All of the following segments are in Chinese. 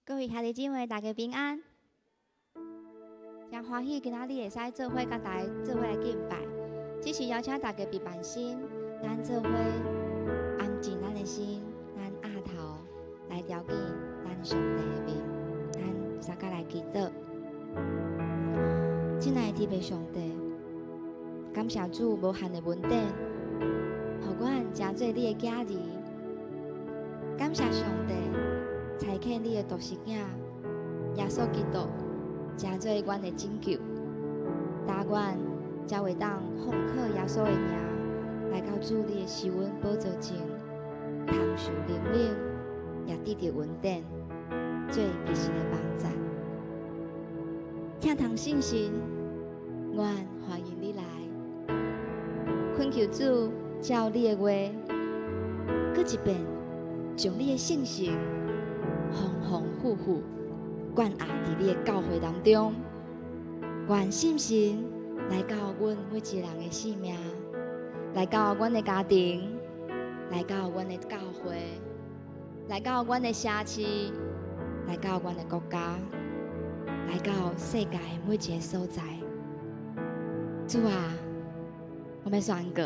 各位兄弟姊妹，大家平安。真欢喜，今仔日会使做伙，甲大家做伙来敬拜。只是邀请大家别烦心，咱做伙安静咱的心，咱压头来调紧咱上帝的面，咱三甲来祈祷。亲爱的天父上帝，感谢主无限的恩典，互阮真做你的囝儿。感谢上帝。 差遣你的独生囝耶稣基督，成做阮的拯救，答阮才会当奉靠耶稣的名，来到主你的施恩宝座前，承受灵命，也得到恩典，做吉时的帮助。听堂信心，阮欢迎你来，恳求主照你的话，搁一遍将你的信心。 丰丰富富，灌压伫你的教会当中，愿信心来到阮每一个人的生命，来到阮的家庭，来到阮的教会，来到阮的社区，来到阮的国家，来到世界每一个所在。主啊，我们宣告，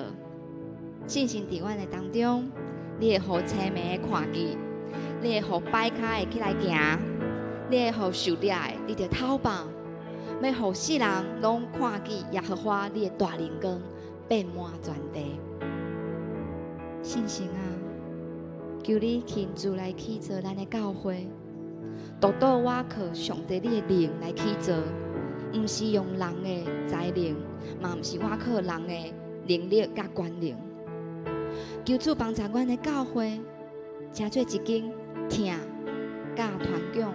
信心伫阮的当中，你会互青眉的看见。 你会互摆骹的起来行，你会互受掠的你着讨棒，要互世人拢看见耶和华你的大灵光遍满全地。信心啊，求你亲自来起造咱的教会，独独我靠上帝你的灵来起造，毋是用人的才能，嘛毋是我靠人的能力甲权能。求主帮助阮的教会，成做一间。 听，甲传讲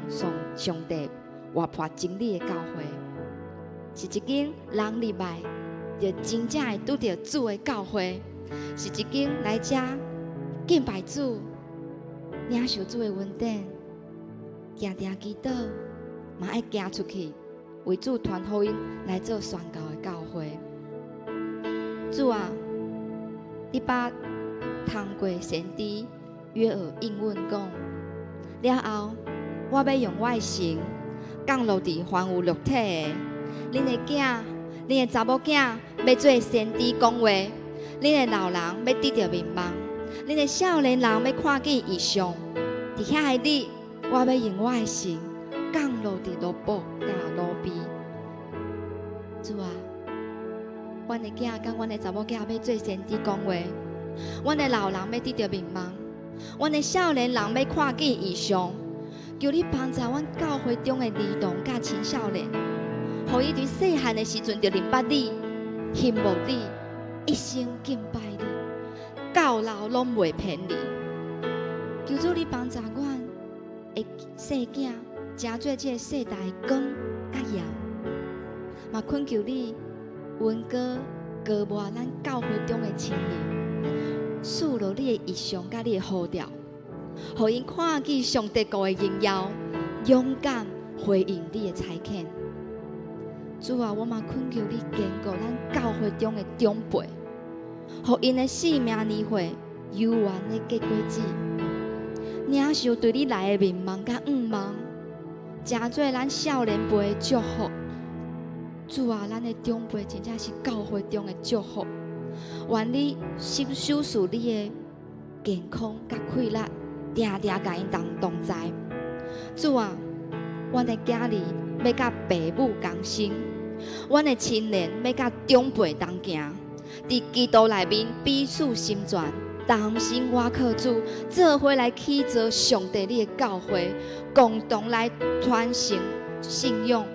上帝活泼真理的教会，是一间人入来就真正会拄着主的教会，是一间来遮敬拜主、领受主的恩典、定定祈祷，嘛爱行出去为主传福音来做宣告的教会。主啊，你把通过先知约珥应允讲。 了后，我要用我的神降落伫凡有肉体的，恁的囝、恁的查某囝要做先知讲话，恁的老人要得到名望，恁的少年人要看见异象。伫遐的日，我要用我的神降落伫罗卜甲罗比。主啊，阮的囝甲阮的查某囝要做先知讲话，阮的老人要得到名望。 阮的少年人要看见异象，求你帮助阮教会中的儿童甲青少年，互伊伫细汉的时阵就明白你、羡慕你，一生敬拜你，到老拢袂骗你。求主你帮助阮的细囝，成做这个世代的光甲盐，嘛恳求你恩高抹咱教会中的青年。 赐落你的异象，甲你的呼召，互因看见上帝国的荣耀，勇敢回应你的差遣。主啊，我嘛恳求你坚固咱教会中的长辈，互因的性命年岁悠远的结果子，领受对你来的名望甲愿望，成做咱少年辈的祝福。主啊，咱的长辈真正是教会中的祝福。 愿你守住你的健康甲快乐，定定甲因同在。主啊，阮的囝儿要甲父母同心，阮的亲人要甲长辈同行，伫基督内面彼此心全，同心倚靠主，做伙来起造上帝你的教会，共同来传承信仰。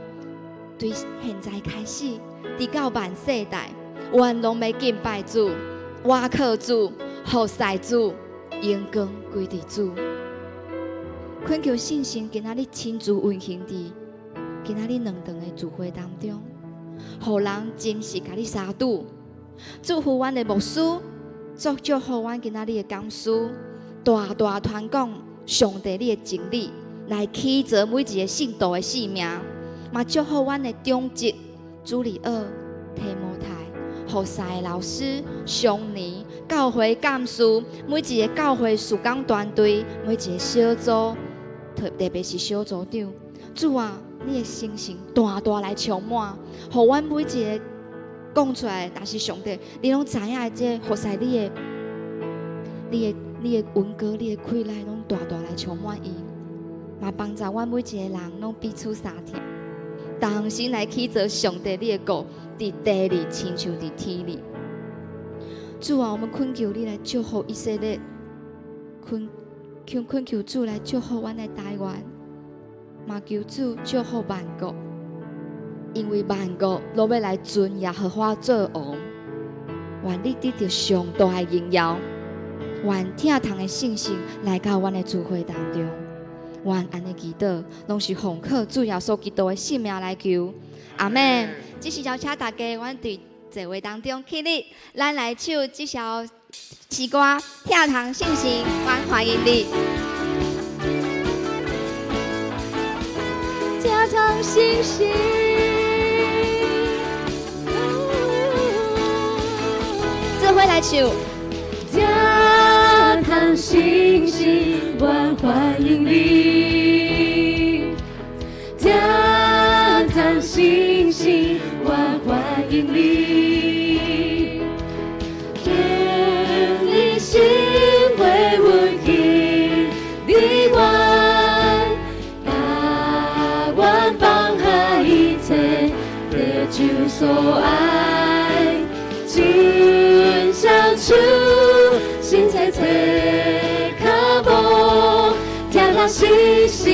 对现在开始，直到万世代。 愿拢要敬拜主，倚靠主，服侍主，荣光归伫主。恳求信心，今仔日亲自运行伫今仔日两场的聚会当中，互人真实甲你相拄。祝福阮的牧师，祝福阮今仔日的讲师，大大传讲上帝你的真理，来起造每一个信徒的性命。嘛祝福阮的长职、主理二、提摩太。 服侍的老师、上年、教会干事，每一个教会事工团队，每一个小组，特别是小组长，主啊，你的心性大大来充满，互阮每一个讲出来，但是上帝，你拢知影这服侍你的恩膏、你的亏来，拢大大来充满伊，嘛帮助阮每一个人拢彼此相听，同心来去做上帝你的国，伫地里亲像伫天里。主啊，我们恳求你来祝福以色列，恳求主来祝福阮的台湾，嘛求主祝福万国，因为万国都要来尊耶和华做王。愿你得到上大的荣耀，愿疼痛的信心来到阮的聚会当中。愿安尼祈祷，拢是奉靠主耶稣基督的性命来求。阿门。这是邀请大家，阮对座位当中起立，咱来唱这首诗歌《疼痛信心》，阮欢迎你。疼痛信心，这回来唱。疼痛信心，阮欢迎你。疼痛信心，阮欢迎你。愿你心为阮去你阮，甲阮放下一切，得主所爱，尽相处。心在最可慕，疼痛信心，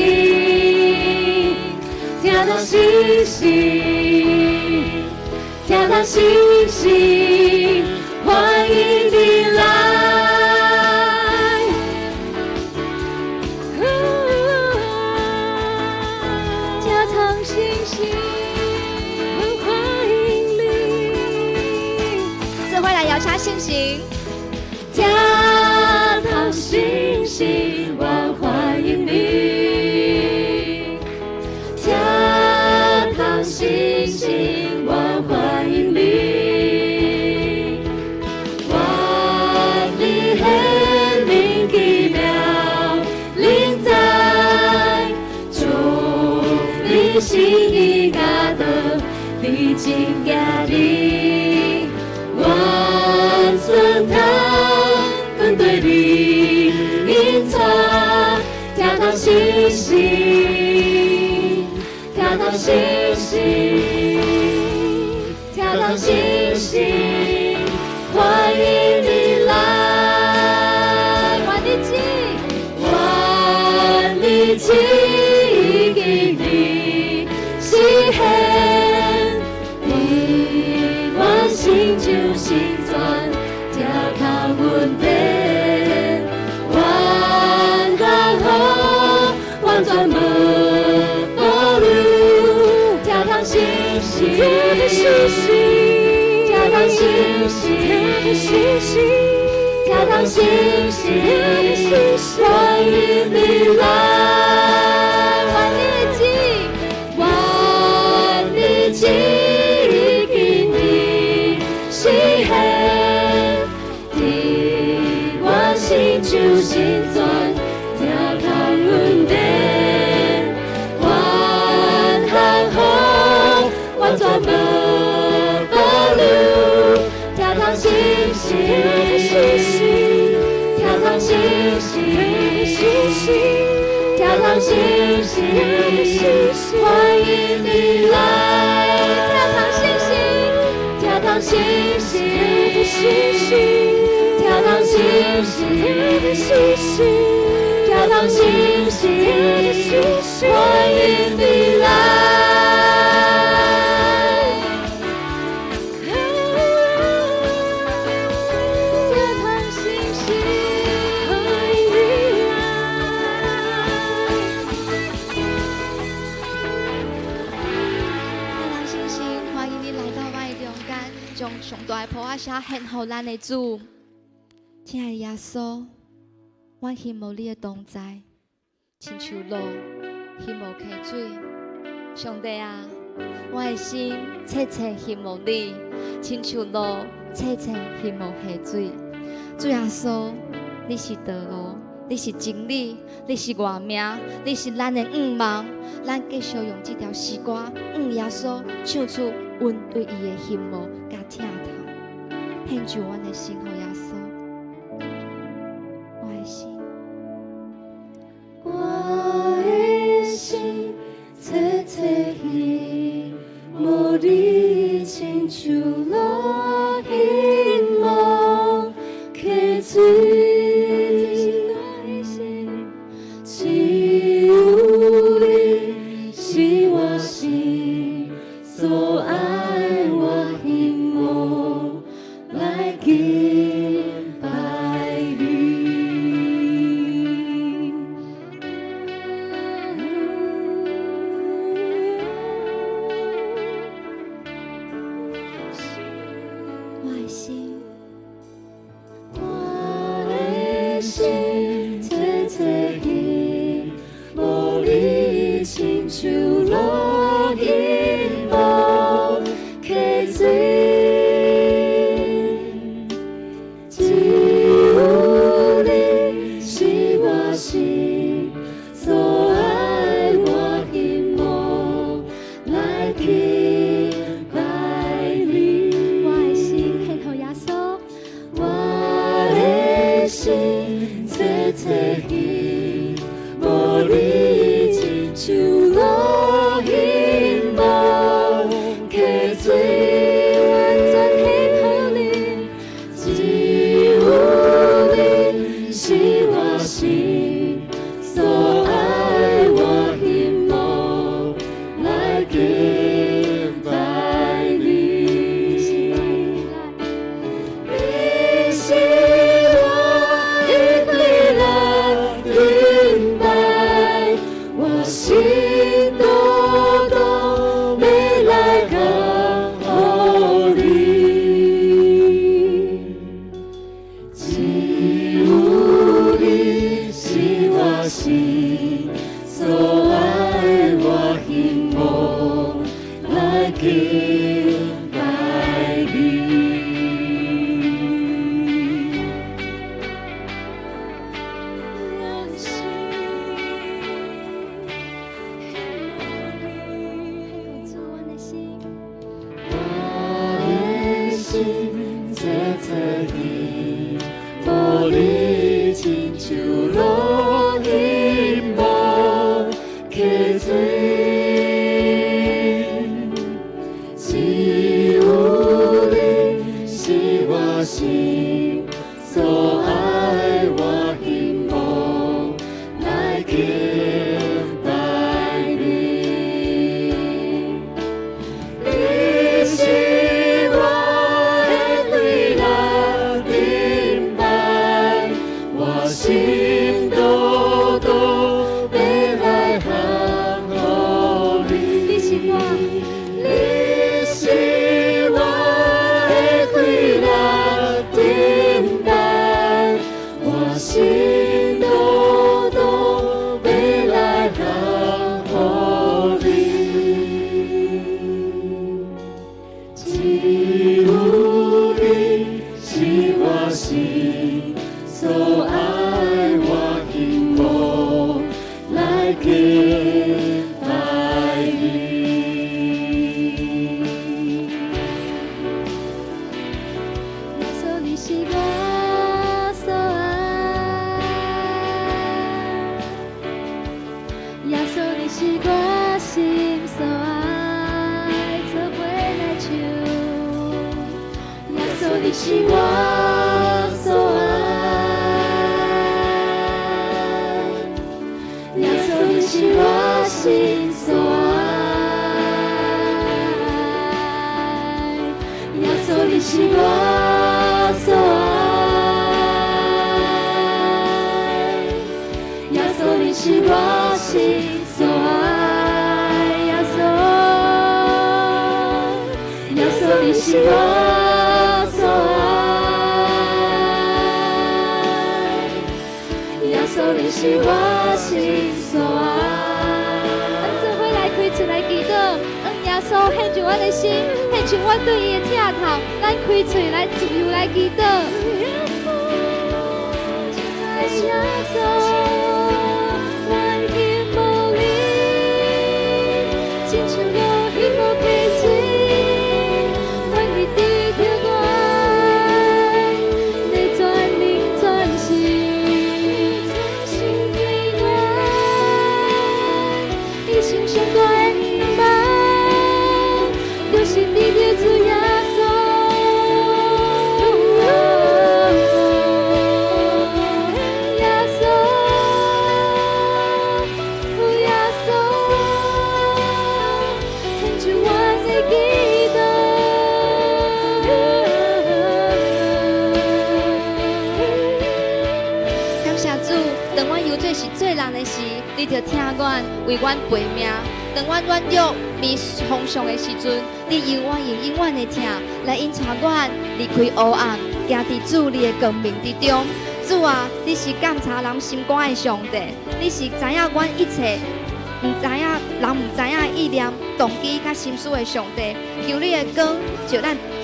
疼痛信心，疼痛信心，欢迎你来。疼痛信心，欢迎你。这回来摇下信心。疼痛信心，阮欢迎你。疼痛信心，阮欢迎你。愿你显明奇妙临在，祝你心意家的你真家里，愿顺他。对你隐藏，疼痛信心，疼痛信心，疼痛信心，欢迎你来。愿你记忆你是现，你我心就心酸，疼靠阮的。完全无保留，疼痛信心，疼痛信心，疼痛信心，疼痛信心，欢迎你来，愿你记忆你是现，伫我心就心酸。完全无保留，疼痛信心，疼痛信心，疼痛信心，欢迎你来。疼痛信心，疼痛信心，疼痛信心，欢迎你来。将上大的抱仔献予咱的主，亲爱的耶稣，我羡慕你的同在，亲像路羡慕溪水。上帝啊，我的心切切羡慕你，亲像路切切羡慕溪水。主耶稣，你是道路，你是真理，你是我命，你是咱的愿望。咱继续用这条诗歌，耶稣唱出阮对伊的羡慕甲疼痛，献上阮的心给耶稣。我的心，我的心，切切希慕你亲像落希望溪水。所爱我希望来敬拜你。我的心，我的心，切切希慕你亲像落希望溪水，只有你是我心所爱，我希望来敬拜你。我的心献给耶稣。我的心，切切希慕你亲像落希望溪水，完全献给你，只有你是我心所爱，我希望来敬拜你。你是我一对来敬拜，我心多多没来靠你，只有你是我心所爱，我希望来敬拜你。我的心主，我的心，我的心，切切希慕你亲像落希望溪水，只有你是我心所爱，我希望来敬拜你。你是我的对来敬拜，我心多多要来行乎你。你是我，你是我的对来敬拜，我心多多要来行乎你，只有你是我心所爱，我希望来敬拜你。耶稣你是我所爱，耶稣你是我心所爱，做伙来唱。耶稣你是我所爱，耶稣你是我心所爱，耶稣你是我所爱，耶稣你是我心所爱，耶稣，耶稣你是我所爱，耶稣你是我心所爱。做伙来开嘴来祈祷，耶稣献上我的心，献上我对伊的疼痛，咱开嘴来自由来祈祷。耶稣，我已无你，亲像落雨无溪水，我一直着我，你全灵全心，对我，一生上大的愿望，就是你的主耶稣。做人的时，你着听阮为阮陪命。当阮软弱、迷风霜的时阵，你永远的听，来引带阮离开黑暗，行伫主你的光明之中。主啊，你是检查人心肝的上帝，你是知影阮一切，人唔知影的意念、动机甲心思的上帝。求你的光照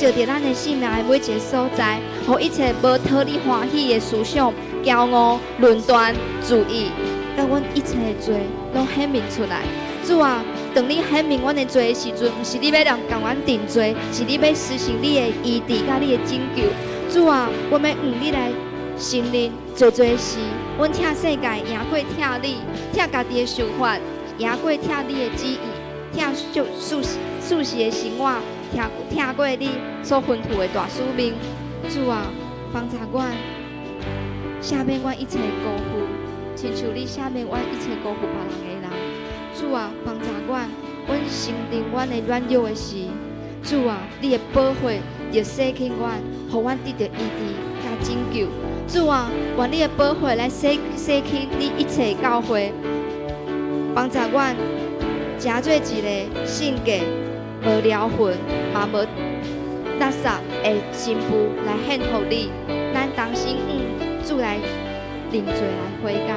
伫咱的性命的每一个所在，互一切无讨你欢喜的思想、骄傲、论断、自意，甲阮一切的罪拢显明出来。主啊，当你显明阮的罪的时阵，毋是你要甲阮定罪，是你要实行你的医治甲你的拯救。主啊，我们用你来承认做的事，阮疼世界赢过疼你，疼家己的想法赢过疼你的旨意，疼属实的生活，疼过你所吩咐的大使命。主啊，帮助阮赦免阮一切辜负，亲像你赦免阮一切辜负别人的人。主啊，帮助阮承认阮的软弱的事。主啊，你的保护着洗去阮，互阮得到医治甲拯救。主啊，愿你的保护来洗去你一切教诲，帮助阮成做一个圣洁、无撩魂、嘛无垃圾的新妇来献给你。咱同心主来认罪来悔改。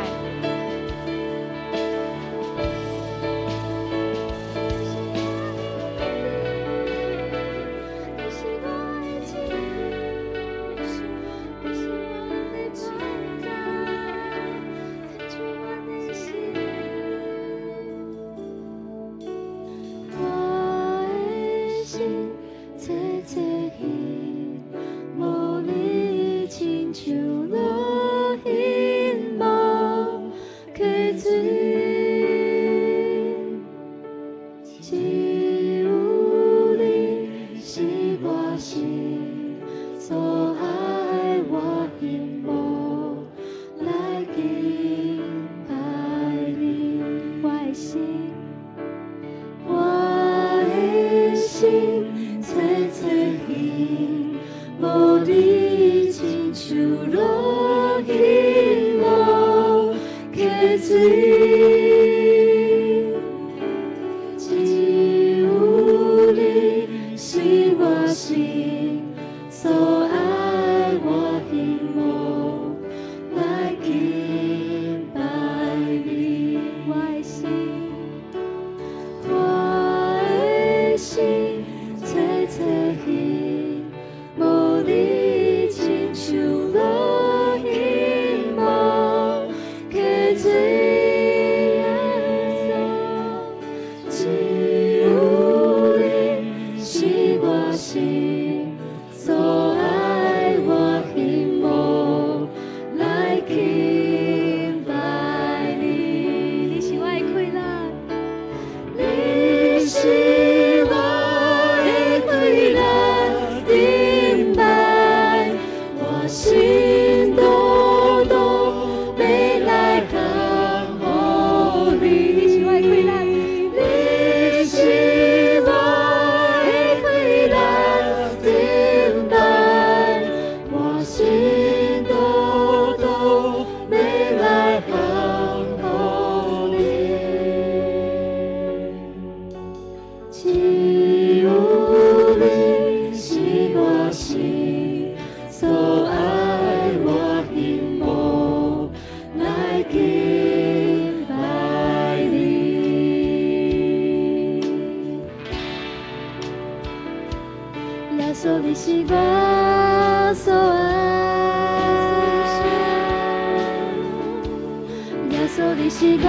你是我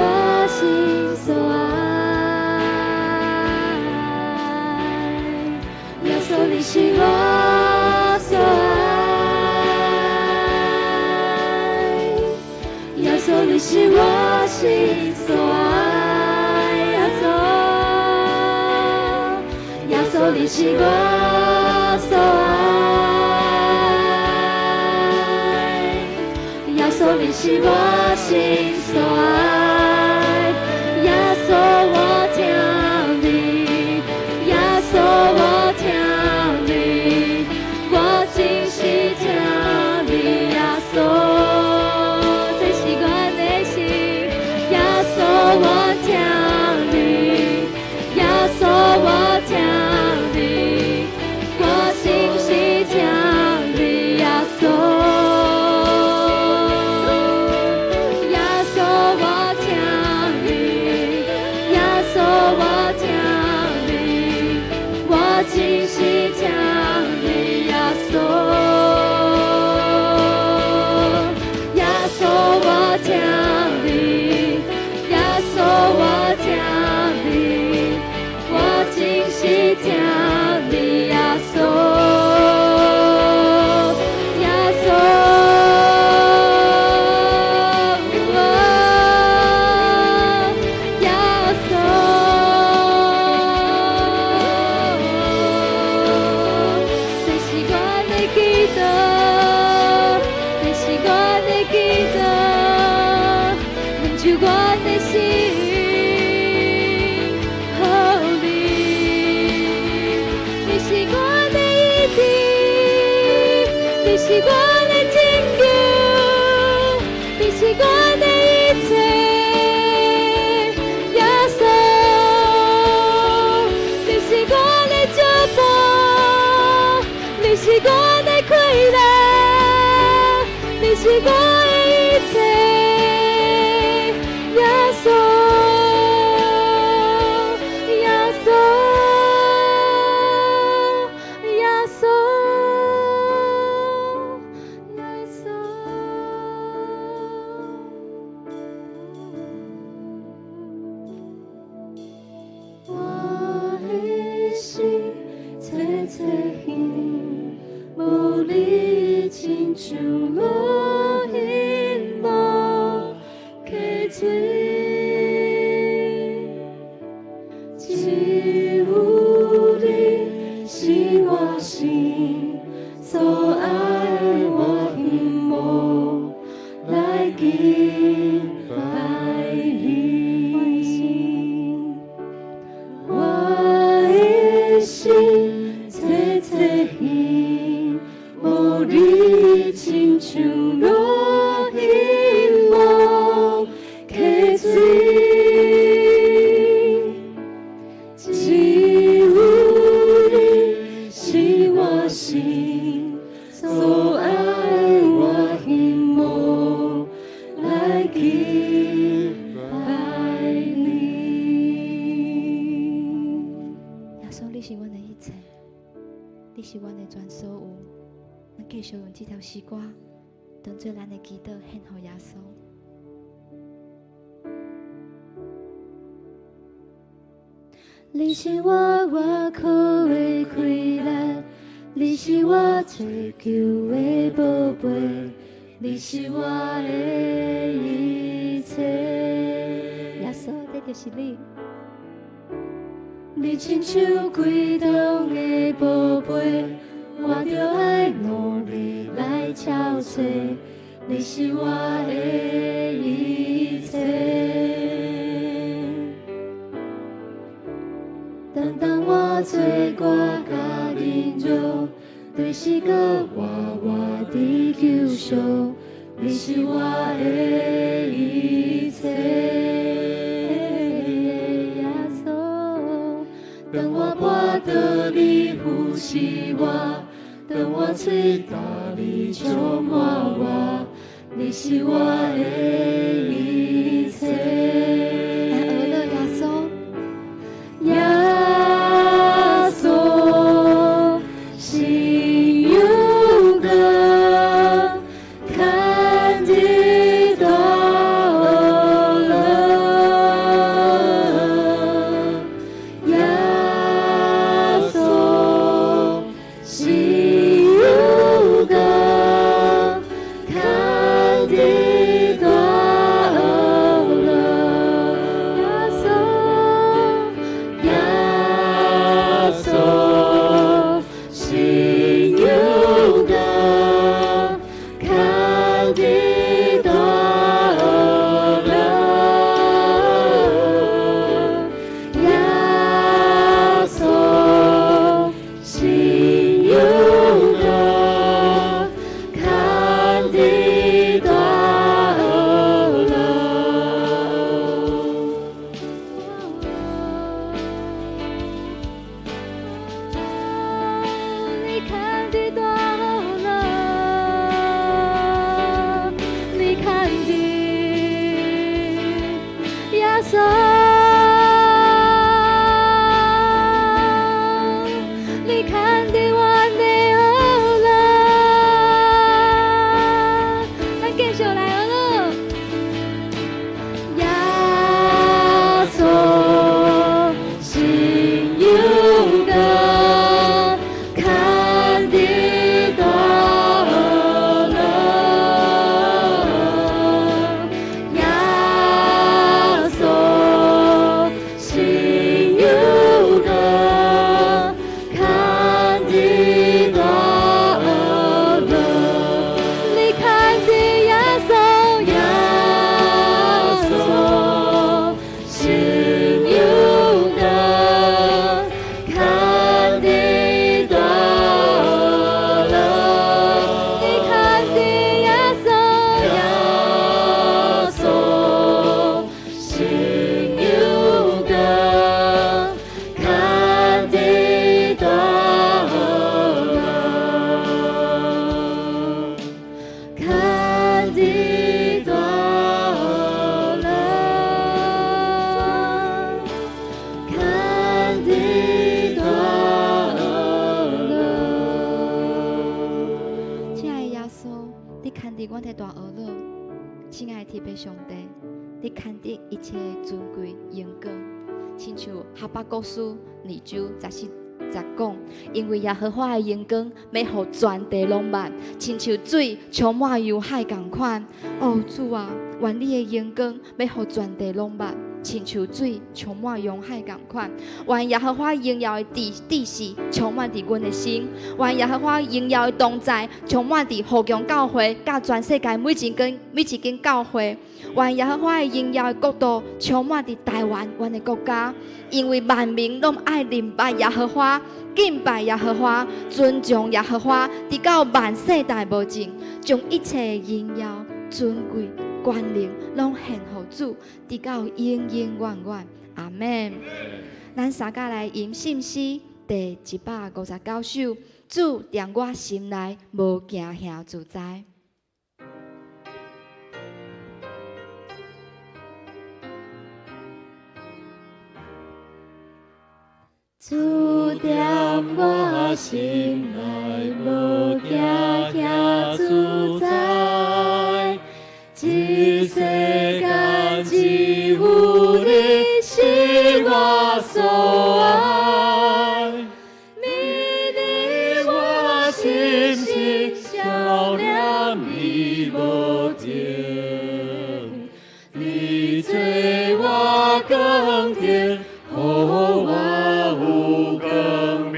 心所爱，耶稣你是我所爱，耶稣你是我心所爱，耶稣你是我所爱，耶稣你是我心所爱，耶稣我听你，耶稣我听你，我真是听你，耶稣，这是我的心，耶稣我听你，耶稣我听你，我真是听你，耶稣。是我的一切，耶稣，耶稣，耶稣，耶稣。我的心切切希无你亲像我。只有你是我心所爱，我渴望来敬拜你。我的心切切希无你亲像我。你是阮的全所有，咱继续用这条诗歌当作咱的祈祷献给耶稣。你是我外靠的快乐，你是我追求的宝贝，你是我的一切。耶稣，这就是你。你亲像悸动的宝贝，我着爱努力来找找，你是我的一切。当我做歌甲忍辱，对诗歌活活地救赎，你是我的一切。当我跋倒你扶持我，当我嘴大你充满我，你是我的一切。来学了耶稣，耶稣，心有个看得到。伫阮的大学乐，亲爱的天父上帝，你看得一切尊贵荣光，亲像哈巴谷书2章14讲，因为耶和华的荣光要互全地拢满，亲像水充满洋海同款。哦，主啊，愿你的荣光要互全地拢满，亲像水充满洋海同款。愿耶和华荣耀的地势充满伫阮的心，愿耶和华荣耀的同在充满伫福强教会，甲全世界每一间教会。愿耶和华的荣耀的国度充满伫台湾，阮的国家，因为万民拢爱敬拜耶和华，敬拜耶和华，尊重耶和华，直到万世代无尽，将一切荣耀、尊贵、权能拢献互主，直到永永远远。阿门。咱三甲来吟信诗第159首，主在我心内无惊吓自在。主在我心内无惊吓自在，这世间只有你是我所爱，你伫我心心笑脸已无停，你做我光天，予我有光明，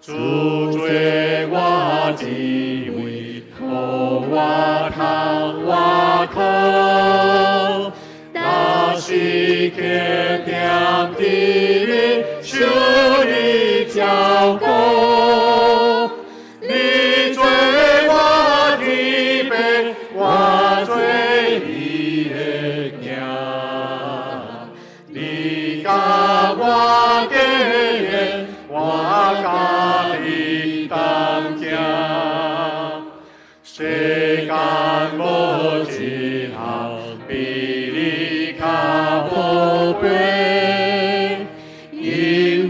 主做我智慧，予我通我靠，但是刻点伫你手里照顾，你做我的爸，我做你的囝，你甲我结缘，我甲你同行，世间无一项比你较宝贝，因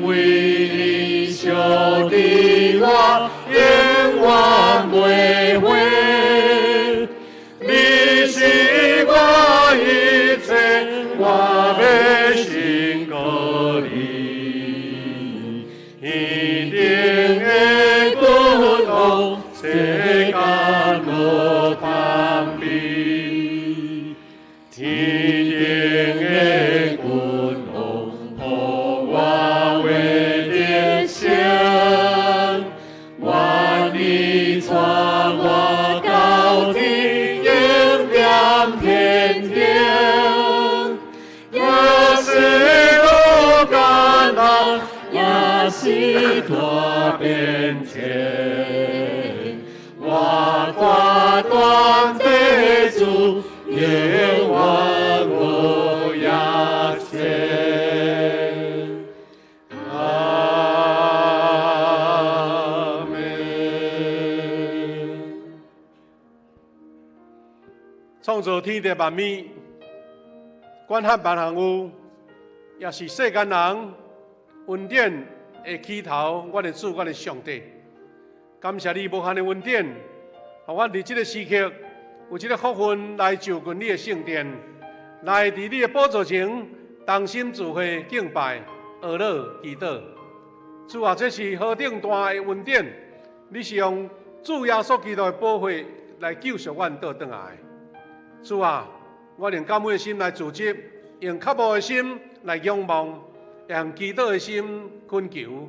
为你惜伫我，永远袂悔。你是我一切，我要信靠你，一定会鼓动世间无攀比，天定会鼓动，予我为得胜，愿你带我到天，永念天庭，也是路艰难，也是大变迁，我挂断地主，永远无压线。阿门。创造天地万物，管辖万行有，也是世间人恩典的起头。我的主，我的上帝，感谢你无限的恩典，让我伫这个时刻有这个福分来就近你的圣殿，来伫你的宝座前，同心聚会敬拜、学乐、祈祷。主啊，这是何等大的恩典！你是用主耶稣基督的宝血来救赎阮倒转来。主啊，我用感恩的心来自责，用渴慕的心来仰望，用祈祷的心恳求，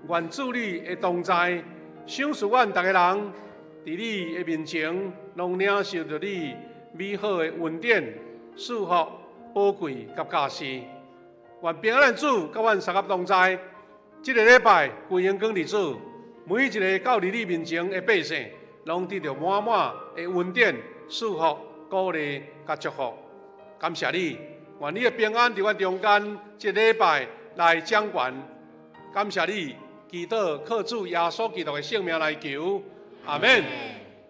愿主你的同在，赏赐阮逐个人，伫你的面前，拢领受着你美好的恩典、祝福、宝贵甲加持。愿平安的主甲阮三合同在。这个礼拜归荣光日子，每一个到伫你面前的百姓，拢得到满满的恩典、祝福、鼓励甲祝福。感谢你，愿你的平安伫阮中间，这个礼拜来掌权。感谢你，祈祷靠主耶稣基督的圣名来求，阿门。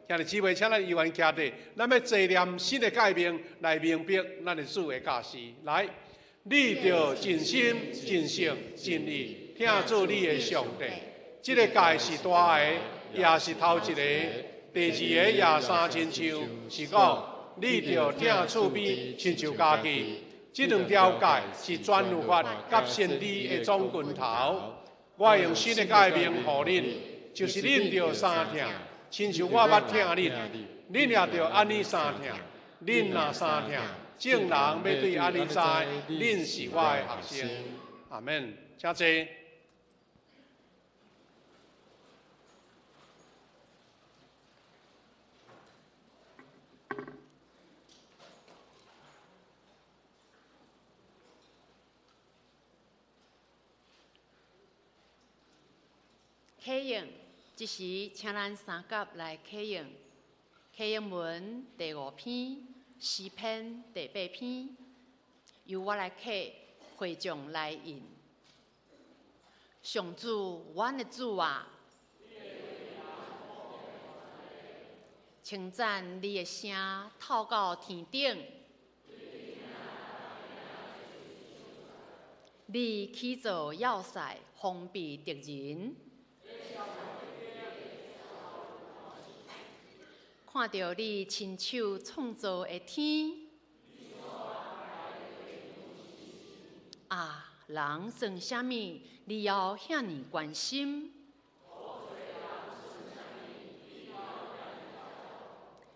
今日姊妹，请咱依然徛地，咱要纪念新的诫命来明白咱的主的教示。来，你着尽心、尽性、尽力。听做你的上帝，这个界是大的，也是头一个。第二个也三亲像，是讲你着听厝边亲像家己。这两条界是全律法甲先知的总拳头。我用新的诫命予恁，就是恁着三听，亲像我捌听恁，恁也着安尼三听。恁若三听，众人要对安尼知，恁是我的学生。阿免，请坐。启用，即时请咱三甲来启用。启用文第5篇，诗篇第8篇，由我来启，会众来引。上主，阮的主啊，称赞你的声透到天顶。你起造要塞，封闭敌人。看到你亲手创造的天，啊，人算啥物？你要遐尼关心？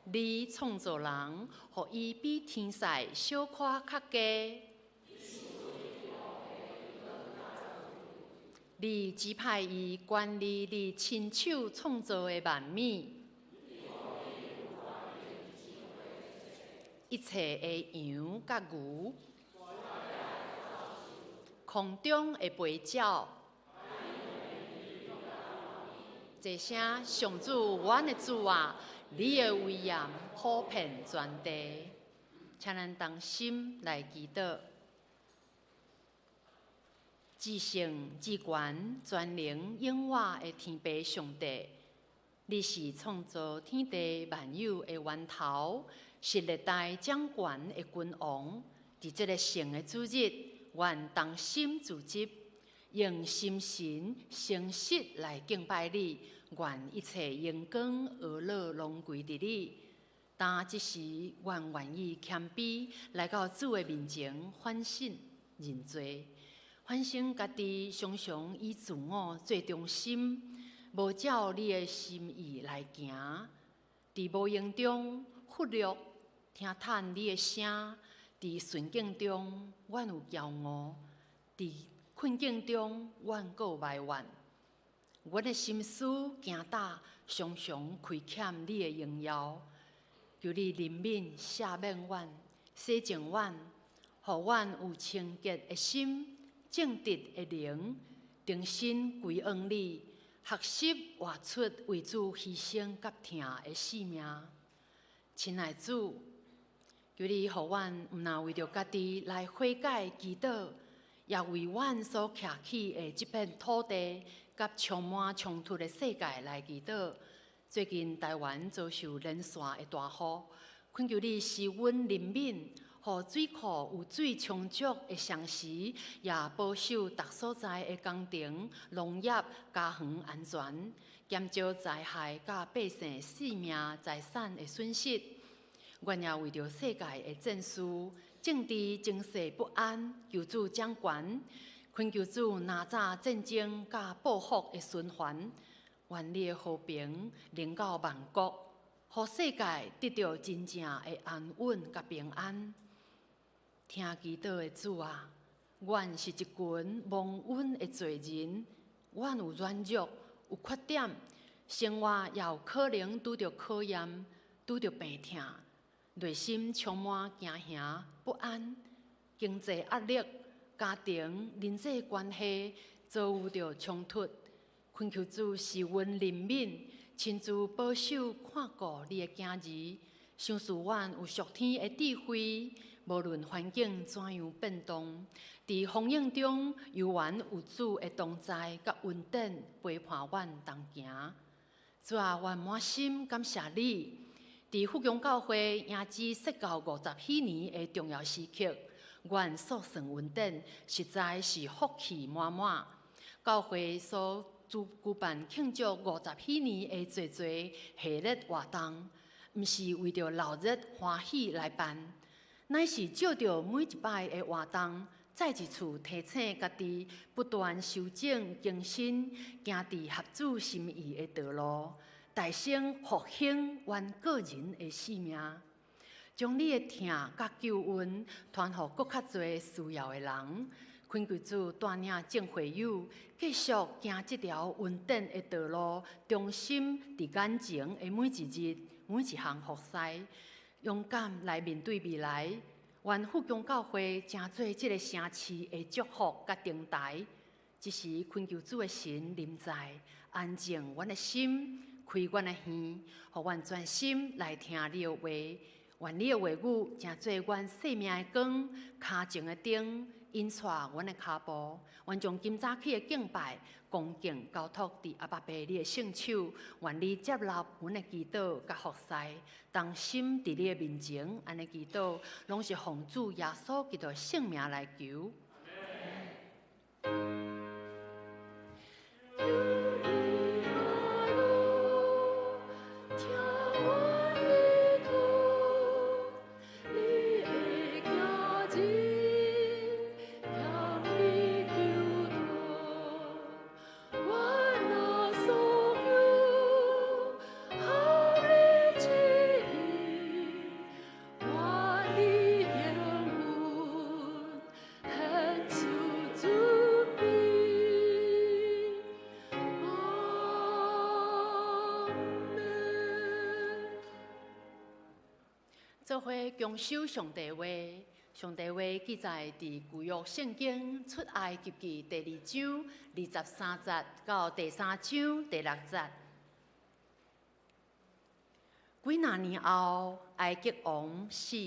你创造人，互伊比天使小可较低。你指派伊管理你亲手创造的万物。一切的羊甲牛，空中的飞鸟，这声上主，阮的主啊，你的威严普遍全地，请咱同心来祈祷。至圣至权全能永活的天父上帝，你是创造天地万有的源头。是历代掌权的君王，伫这个圣的主日，愿同心自执，用心神诚实来敬拜你。愿一切荣光而乐拢归伫你。但即时，愿意谦卑来到主的面前，反省认罪，反省家己常常以自我做中心，无照你的心意来行，伫无形中忽略。听叹你的声，伫顺境中，阮有骄傲；伫困境中，阮阁有埋怨。阮的心思惊胆，常常亏欠你的荣耀。求你怜悯赦免阮，洗净阮，互阮有清洁的心、正直的灵，重新归恩你，学习活出为主牺牲甲疼的使命。亲爱主。求你，互阮毋但为着家己来悔改祈祷，也为阮所徛起的这片土地，甲充满冲突的世界来祈祷。最近台湾遭受连续的大雨，恳求你施恩怜悯，互水库有水充足的上时，也保守各所在的工程、农业、家园安全，减少灾害甲百姓性命、财产的损失。阮也为着世界的战事、政治情势不安，求主掌权，恳求主拿早战争甲报复的循环，愿你的和平临到万国，互世界得到真正的安稳甲平安。听祈祷的主啊，阮是一群蒙恩的罪人，阮有软弱，有缺点，生活也有可能拄着考验，拄着病痛。内心充满惊吓、不安，经济压力、家庭、人际关系遭有着冲突，恳求主施恩怜悯，亲自保守看顾你的囝儿，赏赐阮有属天的智慧，无论环境怎样变动，伫风影中犹原有主的同在甲稳定陪伴阮同行。主啊，阮满心感谢你。伫福强教会迎接设教50许年的重要时刻，阮所算稳定，实在是福气满满。教会所举办庆祝50禧年的侪侪夏日活动，毋是为着闹热欢喜来办，乃是照着每一摆的活动，再一次提醒家己不断修正更新，行伫合主心意的道路，大声复兴阮个人的使命。将你的疼甲救恩传予更较侪需要的人，恳求主带领众会友继续行这条稳定的道路，忠心伫眼前的每一日、每一项服侍，勇敢来面对未来。愿富强教会成做这个城市的祝福甲灯台。这时恳求主的神临在，安静阮的心，开阮的耳，互阮专心来听你的话。愿你的话语成做阮生命的光，脚前的灯，引带阮的脚步。愿将今早起的敬拜、恭敬交托伫阿爸爸你的圣手。愿你接纳阮的祈祷甲服侍，当心伫你的面前，安尼祈祷，拢是奉主耶稣基督圣名来求。做伙共修上帝话，上帝话记载伫旧约圣经出埃及记第2章23节到第3章第6节。几若年后，埃及王死，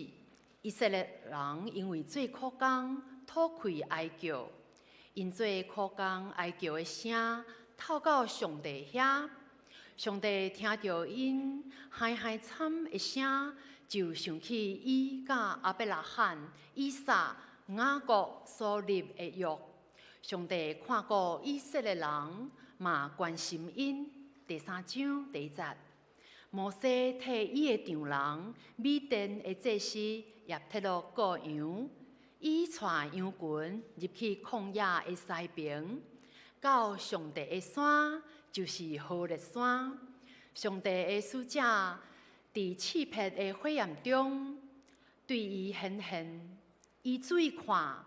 以色列人因为做苦工，脱开埃及，因做苦工哀叫的声透到上帝遐，上帝听到因嗨嗨惨的声。就想起伊甲阿伯拉罕、以撒、雅各所立的约，上帝看顾以色列人，嘛关心因。第3章第1节，摩西替伊的丈人米甸的祭司也摕了羔羊，伊带羊群入去旷野的西边，到上帝的山，就是何烈山。上帝的使者伫刺鼻的火焰中，对伊显现，伊注意看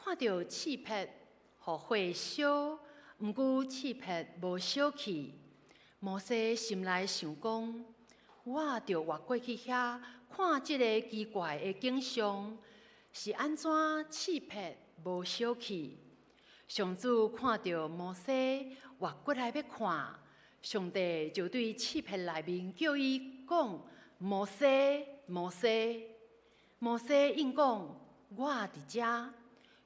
到刺鼻，互火烧，毋过刺鼻无烧去。摩西心内想讲：我着越过去遐，看即个奇怪的景象，是安怎刺鼻无烧去？上主看到摩西越过来要看。上帝就对刺鼻内面叫伊讲：摩西，摩西。摩西应讲：我伫遮。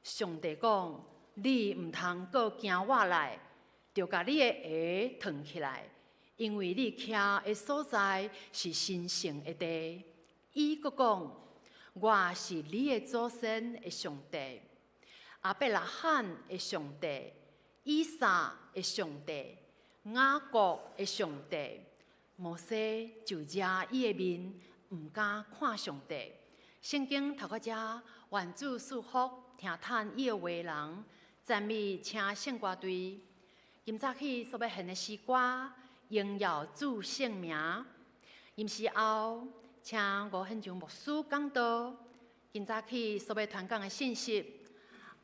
上帝讲：你毋通搁惊我来，就甲你的鞋脱起来，因为你徛的所在是神圣的地。伊搁讲：我是你的祖先的上帝，阿伯拉罕的上帝，以撒的上帝。雅各的上帝，摩西就遮伊的面，毋敢看上帝。圣经读到遮，愿主赐福，听叹伊的话人，赞美请圣歌队。今早起所要献的诗歌，荣耀主圣名。吟诗后，请吴献上牧师讲道。今早起所要传讲的信息，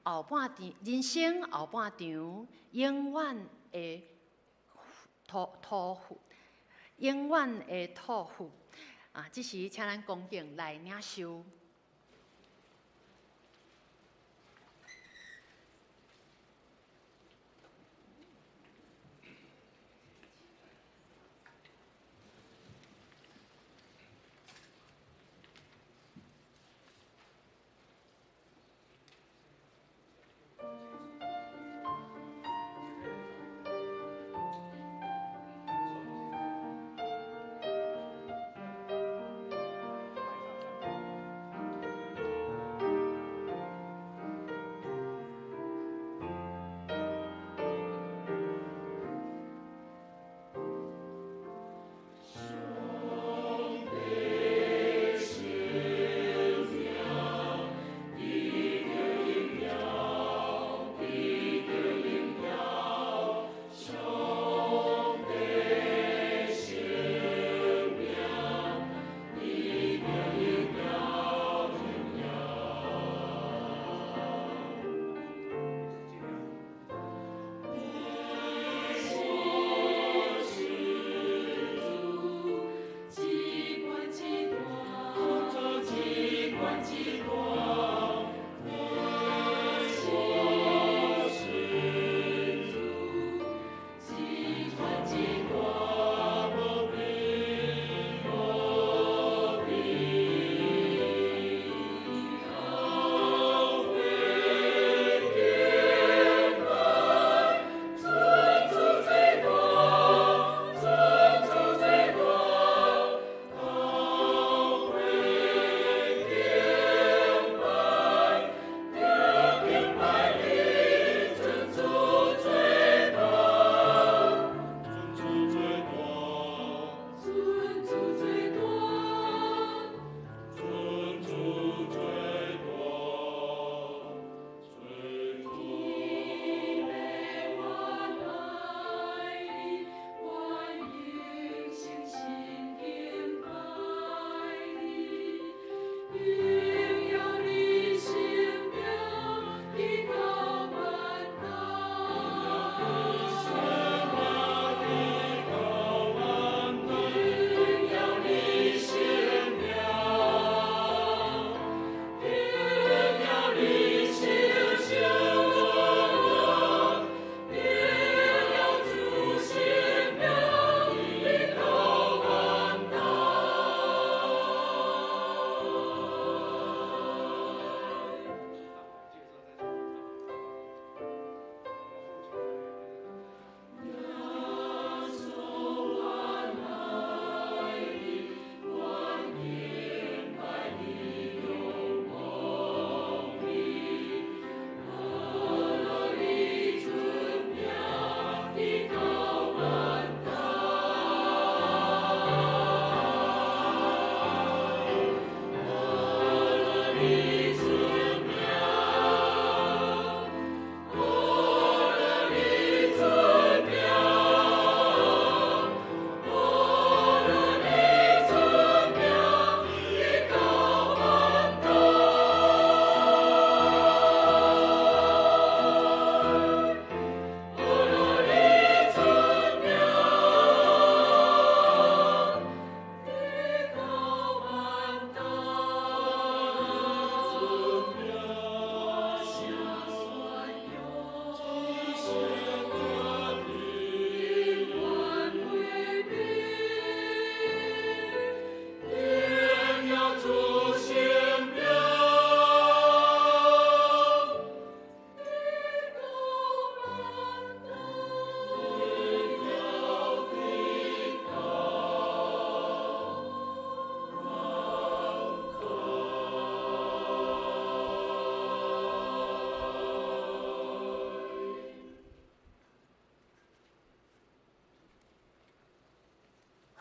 后半场人生后半场，永远的。托付，永远的托付啊！这时，请咱恭敬来领受。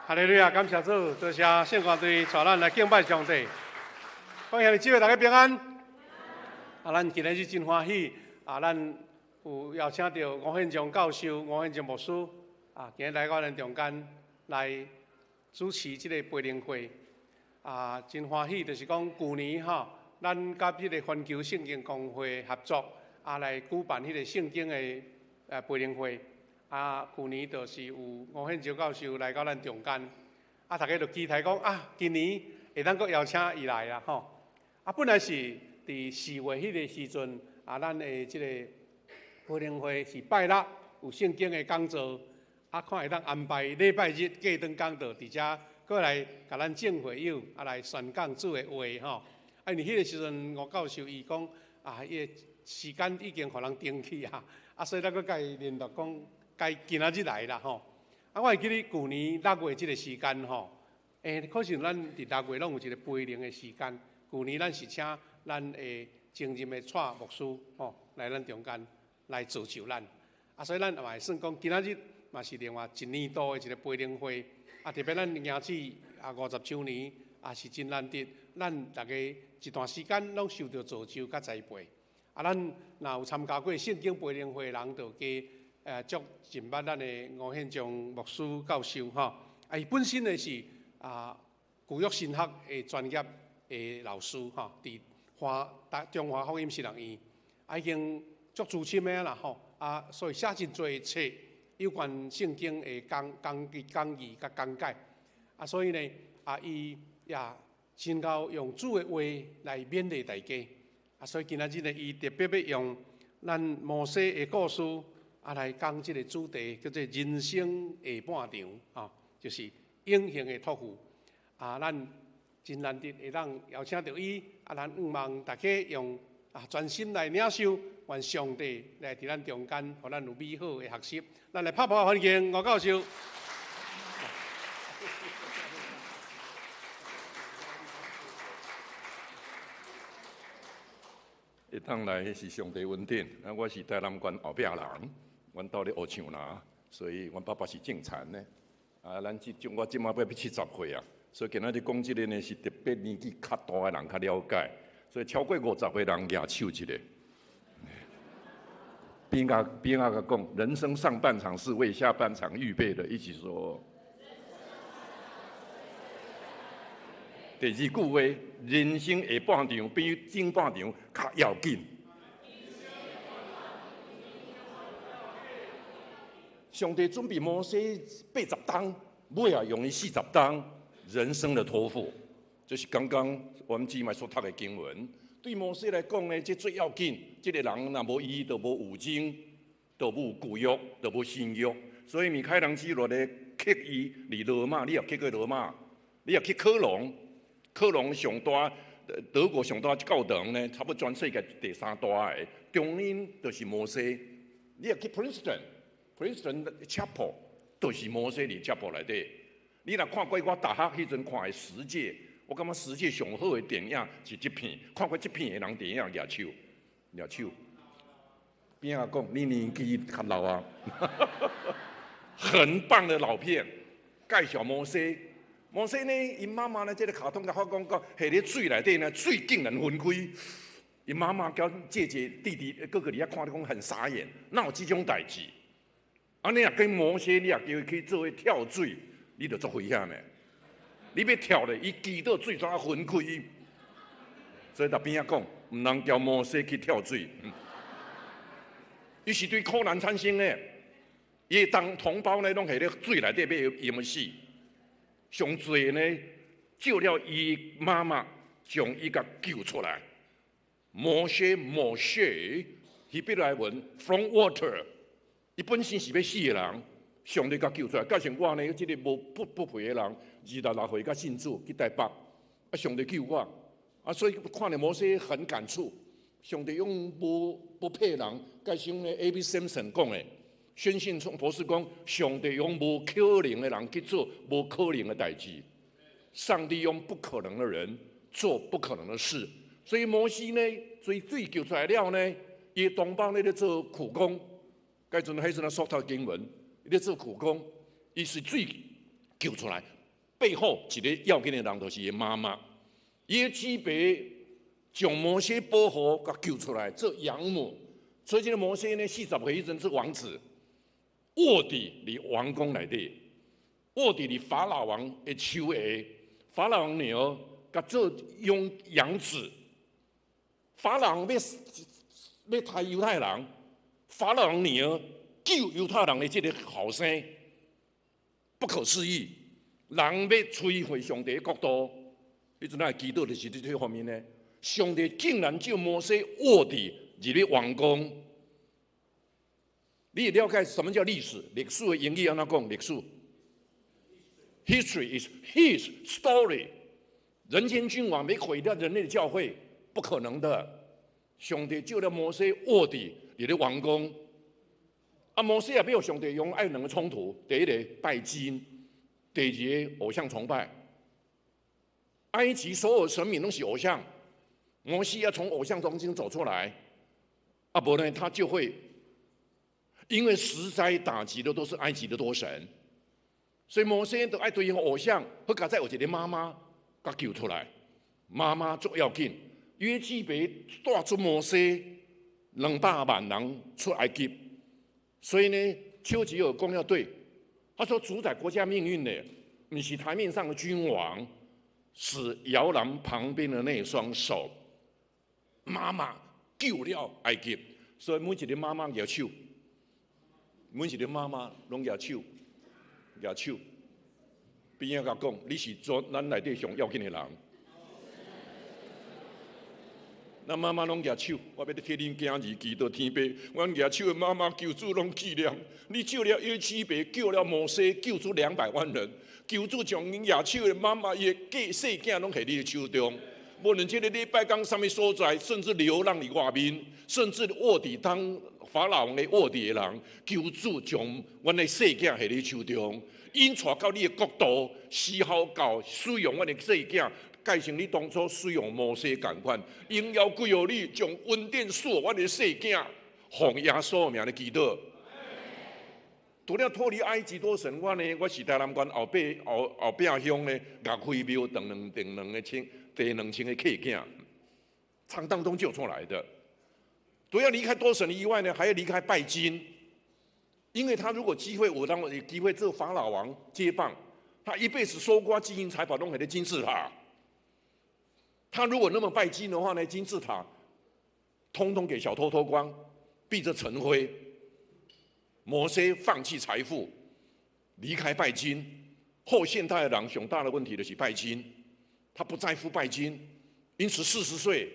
哈利路亚，感谢主，多谢圣光队带咱来敬拜上帝。欢迎你姊妹大家平安。咱今日是真欢喜，咱有邀请到吴宪章教授、吴宪章牧师，今日来到咱中间来主持这个培灵会。真欢喜，就是讲旧年咱甲这个环球圣经公会合作，来举办迄个圣经的培灵会。旧年就是有吴宪章教授来到咱中间，大家就期待讲今年会当阁邀请伊来啦吼。本来是伫4月迄个时阵，咱的即个培灵会是拜六有圣经的讲座，看会当安排礼拜日过顿讲道，伫遮过来甲咱正会友来宣讲主的话吼。因为迄个时阵吴教授伊讲伊的时间已经互人登去所以咱阁甲伊联络讲，该今仔日来啦吼。我会记得旧年6月即个时间吼，可是咱伫6月拢有一个培灵的时间。旧年咱是请咱的前任的蔡牧师来咱中间来造就咱，所以咱也会算讲今仔日嘛是另外一年度的一个培灵会，特别咱迎子50周年是真难得，咱大家一段时间拢受到造就甲栽培，咱若有参加过圣经培灵会的人，就加足认捌咱的吴宪章牧师教授伊本身的是旧约神学的专业的老师伫中华福音神学院，已经足资深的啦所以写真多册有关圣经的讲义甲讲解，所以呢伊也真够用主的话来勉励大家，所以今仔日呢，伊特别要用咱摩西的故事来讲这个主题，叫做人生下半场就是永恒的托付咱真难得会当邀请到伊，咱希望大家用专心来领受，愿上帝来伫咱中间，互咱有美好的学习。咱来拍拍欢迎吴教授。会当来是上帝恩典，我是台南县后壁人，阮到咧学唱啦，所以阮爸爸是正残呢。咱我即马要70岁啊。所以今仔日讲即个呢，是特别年纪较大的人较了解，所以超过50岁人举手一下。边个讲，人生上半场是为下半场预备的，一起说。第二句话，人生下半场比前半场较要紧。上帝准备摩西80担，尾啊用伊40担。人生的托付，就是刚刚我们姊妹所读的经文。对摩西来讲呢，这最要紧。这个人若无伊，就无有经，就无旧约，就无新约。所以米开朗基罗咧刻伊离罗马，你也去过罗马，你也去科隆。科隆上大，德国上大教堂呢，差不多全世界第3大的。中间就是摩西。你也去 Princeton Chapel， 就是摩西伫 Chapel 内底。你若看过我大学迄阵看的10届，我感觉10届上好的电影是这片，看过这片的人电影举手。边个讲你年纪较老啊？很棒的老片，介绍摩西。摩西呢，因妈妈呢，这个卡通甲我讲，下咧水内底呢，水竟然分开。因妈妈甲姐姐、弟弟哥哥伫遐看咧讲很傻眼，哪有这种代志？你若跟摩西，你若叫伊去做伙跳水。你就足危险的，你要跳咧，伊击到水怎啊分开？所以在边仔讲，唔能叫摩西去跳水。伊是对苦难产生的，伊当同胞呢，拢系咧水内底要淹死。上最呢，救了伊妈妈，将伊甲救出来。摩西，希伯来文 from water， 伊本身是要死的人。上帝甲救出来，加上我呢，即个不配的人，26岁甲信主去台北，上帝救我，所以看了摩西很感触。上帝用不配人，加上呢 A.B. Simpson 讲的，宣信博士讲，上帝用无可能的人去做无可能的代志，上帝用不可能的人做不可能的事。所以摩西呢，水救出来了呢，伊同胞呢咧做苦工，迄阵所读经文。咧做苦工，伊是水救出来，背后一个要紧的人就是伊妈妈，伊的姊妹将摩西保护、甲救出来做养母，所以这个摩西呢，40岁以前是王子，卧伫王宫内底，卧伫法老王的手下，法老王女儿甲做养子，法老王要杀犹太人，法老王女儿救犹太人的这个后生，不可思议。人要摧毁上帝的国度，你阵啊祈祷就是伫这方面呢。上帝竟然叫摩西卧伫入咧王宫。你也了解什么叫历史？历史的英语安怎讲？历史 ，History is his story。人间君王没毁掉人类的教会，不可能的。上帝叫了摩西卧伫入咧王宫。摩西也没有上帝用爱两个冲突，第一个拜金。第二个偶像崇拜，埃及所有神明都是偶像，摩西要从偶像中间走出来，不然他就会因为十灾打击的都是埃及的多神，所以摩西都爱对应偶像，或者在有一个妈妈甲救出来，妈妈最要紧，约基别带出摩西200万人出埃及，所以呢，丘吉尔公要对。他说：“主宰国家命运的，不是台面上的君王，是摇篮旁边的那双手。妈妈救了埃及，所以每一个妈妈举手，每一个妈妈拢举手，举手。边仔甲讲，你是咱内底上要紧的人。咱妈妈拢举手，我要替恁囝儿祈祷天父，阮举手的妈妈救主拢纪念。你救了约基别，救了摩西，救出200万人，救主将恁举手的妈妈伊的细囝拢在你的手中。无论这个礼拜讲什么所在，甚至流浪伫外面，甚至卧伫当法老王的卧伫的人，救主将阮的细囝在你手中，引带到你的国度，思考到使用阮的细囝。改成你当初使用摩西同款，应要归由你，将恩典赐我的细囝，奉耶稣名的祈祷。除了脱离埃及多神，我是台南县后壁乡呢，岳飞庙等两个第2000个客囝，从当中救出来的。除了离开多神以外呢，还要离开拜金，因为他如果有机会做法老王接棒，他一辈子搜刮金银财宝，弄起的金字塔。他如果那么拜金的话呢，金字塔通通给小偷偷光，闭着尘灰。摩西放弃财富，离开拜金。后现代的人上大的问题就是拜金，他不在乎拜金，因此40岁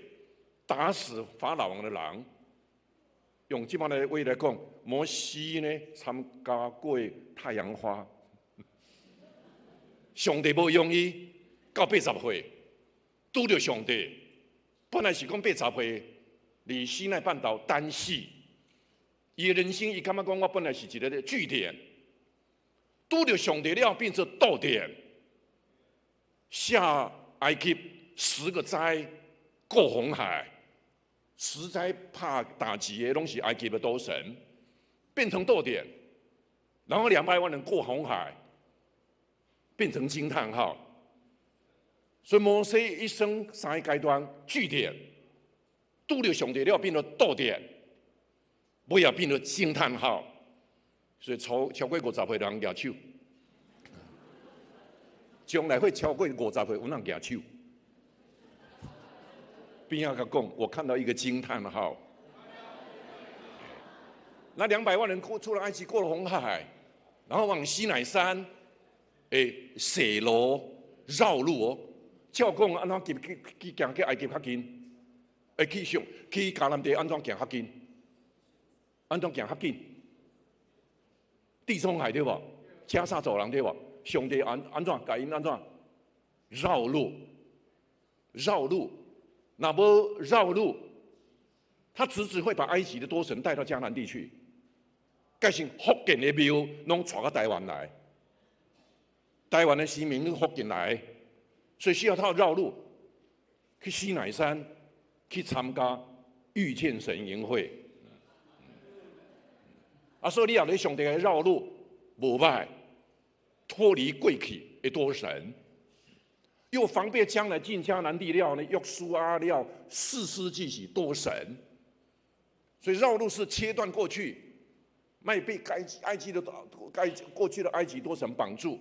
打死法老王的人。用这帮的话来讲，摩西呢参加过太阳花，上帝无用伊到80岁。拄着上帝，本来是讲80岁，离西奈半岛单死。伊的人生，伊感觉讲我本来是一个据点，拄着上帝了，变成逗点。下埃及10个灾，过红海，10灾怕打击的拢是埃及的多神，变成逗点，然后200万人过红海，变成惊叹号。所以摩西一生3个阶段据点，拄着上帝了变成逗点，尾也变成惊叹号。所以超过50岁的人举手，将来会超过50岁有人举手。边仔甲讲，我看到一个惊叹号。那200万人出了埃及，过了红海，然后往西乃山，洗罗绕路哦。照讲安怎去行去埃及较近，去迦南地安怎行较近？安怎行较近？地中海对无？加沙走廊对无？上帝安怎甲因安怎？绕路，那无绕路，他直会把埃及的多神带到迦南地去，改成福建的庙拢带到台湾来，台湾的市民福建来。所以需要他绕路去西乃山去参加遇见神营会。所以你也咧上帝的绕路无歹，脱离过去，会多神，又防备将来进迦南地了呢，约书亚了士师记是多神，所以绕路是切断过去，没被埃及的过去的埃及多神绑住，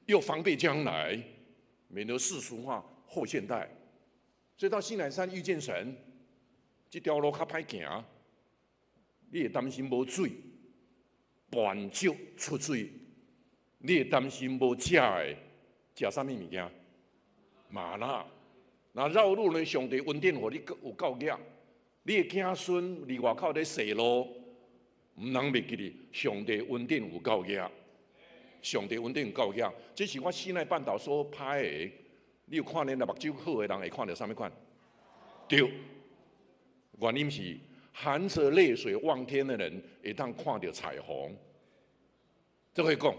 又防备将来，免得世俗化后现代。所以到西乃山遇见神，这条路较歹行，你会担心无水，半足出水，你会担心无食的，食啥物物件？麻辣。那绕路呢？上帝恩典互你有够额，你的子孙离外口咧踅路，唔通袂记哩。上帝恩典有够额，上帝恩典有够额。这是我西奈半岛所拍的。你有看见那目睭好的人会看到啥物款？对，原因是含着泪水望天的人会当看到彩虹。这会讲，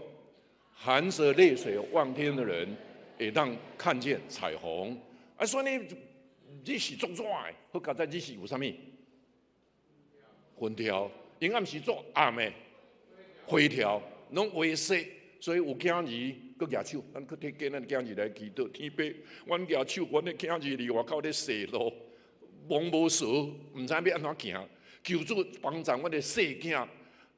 含着泪水望天的人会当看见彩虹。啊，所以呢，日是足热的，好佳在日是有啥物？云条，阴暗时做暗的，花条，拢灰色。所以有囝儿，佮举手，咱佮摕咱囝儿来祈祷天父。阮举手，阮的囝儿离外口咧踅路，茫无蛇，毋知要安怎行。求主帮助阮的细囝，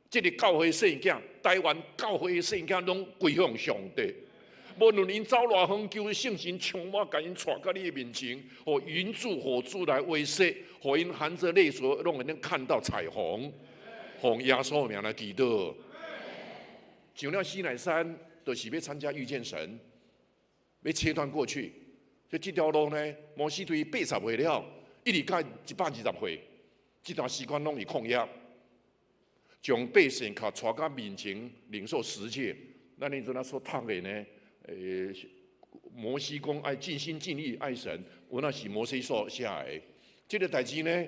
即个教会细囝，台湾教会细囝拢归向上帝。无论因走偌远，求圣神充满，甲因带到你的面前，互云柱火柱来威慑，互因含着泪水，拢会能看到彩虹。奉耶稣名来祈祷。上了西乃山，就是要参加遇见神，要切断过去。所以这条路呢，摩西对80岁了，一直到120岁，这段时间拢是旷野，将百姓卡带到面前领受十诫。咱迄阵啊所读的呢，摩西讲爱尽心尽力爱神，我那是摩西所写的。这个代志呢，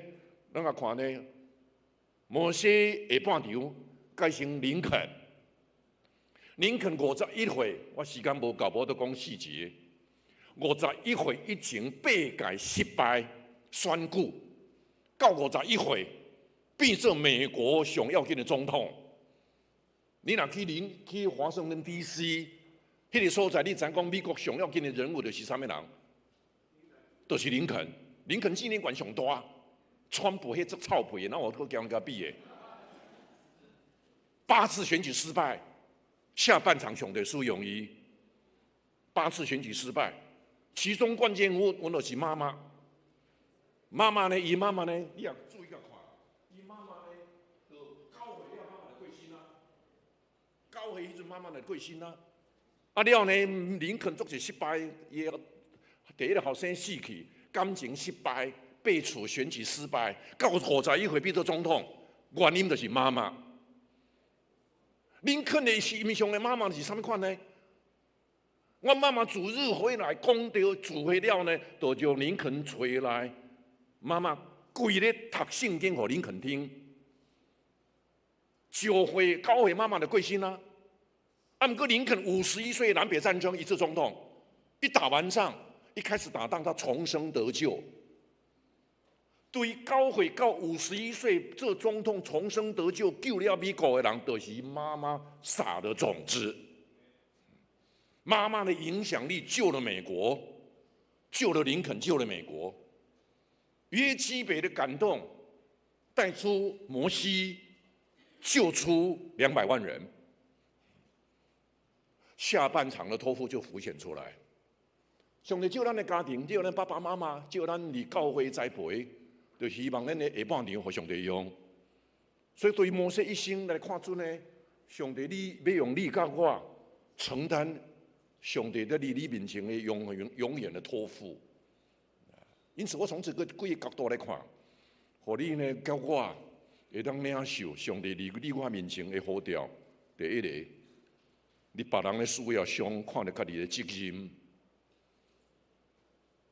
咱来看呢，摩西下半场改成林肯。林肯51岁，我时间无够，无得讲细节。51岁以前8届失败选举，到51岁变做美国上要紧的总统。你若去华盛顿 DC， 迄个所在，你知讲美国上要紧的人物就是啥物人？就是林肯。林肯纪念馆上大，川普迄只臭屁，那我可叫人家比的。8次选举失败。下半场上帝使用伊，8次选举失败，其中关键人物就是妈妈。妈妈呢，伊妈妈呢，你也注意下看，伊妈妈呢，就教会了妈妈的贵心啊，教会迄阵妈妈的贵心啊。啊了呢，林肯做一失败，伊第一个后生死去，感情失败，8次选举失败，到51岁变做总统，原因就是妈妈。林肯的印象的妈妈是啥物款呢？我妈妈主日回来，讲到主会了呢，就叫林肯找来。妈妈规咧读圣经，给林肯听。教会妈妈的贵心啊。啊，不过林肯51岁南北战争一次总统，一打完仗，一开始打仗他重生得救。对教会到51岁做总统重生得救救了美国的人，就是妈妈撒的种子。妈妈的影响力救了美国，救了林肯，救了美国。约基北的感动带出摩西，救出200万人。下半场的托付就浮现出来。上帝救咱的家庭，救咱爸爸妈妈，救咱离教会栽培。就希望咱的下半场互上帝用，所以对摩西一生来看出呢，上帝你要用你甲我承担上帝在你面前的永远的托付。因此，我从这个几个角度来看，互你呢甲我会当领受上帝你我面前的呼召。第一个，你别人的需要上看到家己的责任，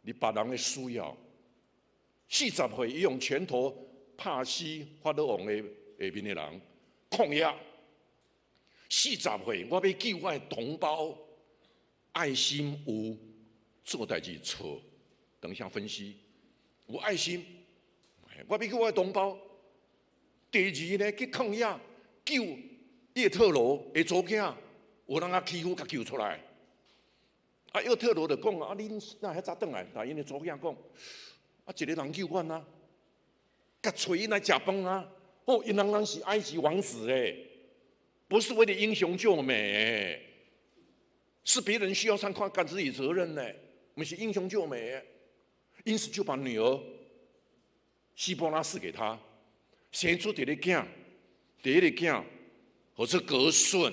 你别人的需要。40岁，伊用拳头拍死法老王的下面的人，抗议。40岁，我要救我的同胞，爱心有，做代志错。等一下分析，有爱心，我要救我的同胞。第二呢，去抗议，救叶特罗的祖囝，有人啊欺负，甲救出来。啊，约特罗就讲啊，恁哪遐早转来？但因的祖囝讲，啊，一个人救阮啊，甲找因来食饭啊。哦，因人是埃及王子诶，不是为了英雄救美，是别人需要上看自己责任呢，不是英雄救美。因此就把女儿希波拉赐给他，生出第一个囝，第一个囝，或是格顺。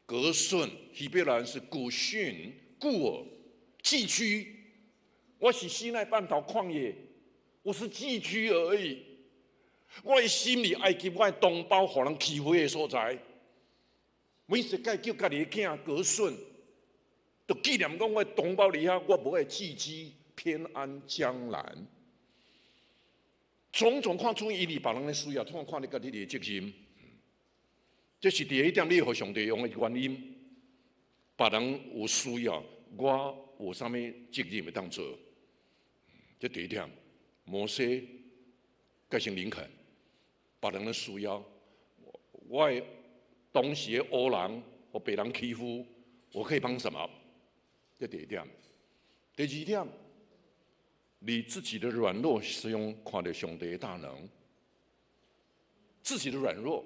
格顺，希伯来人是古训、故尔、寄居。我是西奈半岛旷野，我是寄居而已。我的心里爱及我的同胞，互人欺负的所在。每世界叫家己的囝格顺，就纪念讲我的同胞里遐，我无爱寄居偏安江南。种种看出伊哩别人的需要，通看你家己的责任。这是第一点，你互上帝用的原因。别人有需要，我有啥物责任要当做？这第一点。摩西改成林肯，别人的需要，我的当时的欧人或被人欺负，我可以帮什么？这第一点。第二点，你自己的软弱是用看到上帝的大能，自己的软弱。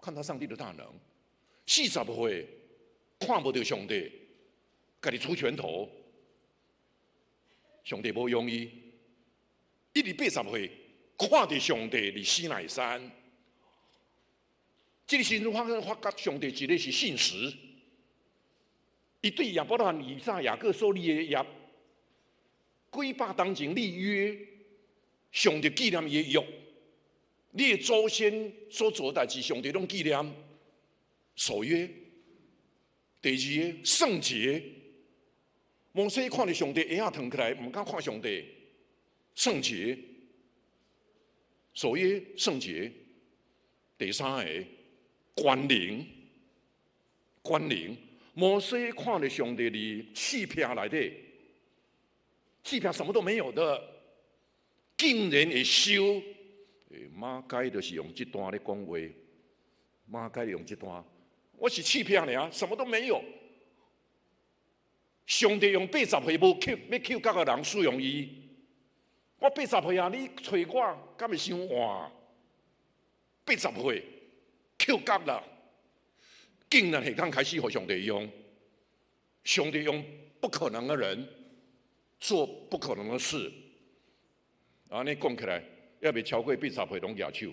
看到上帝的大能，40岁看不到上帝，家己出拳头，上帝无用伊。一直80岁看到上帝伫西奈山，这个时阵发觉上帝一个是信实，伊对亚伯拉罕、以撒、雅各所立的约，几百当前立约，上帝纪念伊的约。你的祖先所做的代志，上帝拢纪念。守约，第二个圣洁。摩西看到上帝眼腾起来，唔敢看上帝。圣洁，守约，圣洁。第三个关灵，关灵。摩西看到上帝的气片内底，气片什么都没有的，竟然会修。马该就是用这段咧讲话，马该用这段，我是欺骗你啊，什么都没有。上帝用80岁无扣，要扣各个人使用伊。我80岁啊，你找我，敢会伤晚？80岁扣各啦，竟然会刚开始互上帝用，上帝用不可能的人做不可能的事，安尼讲起来。要未超过80岁，拢举手。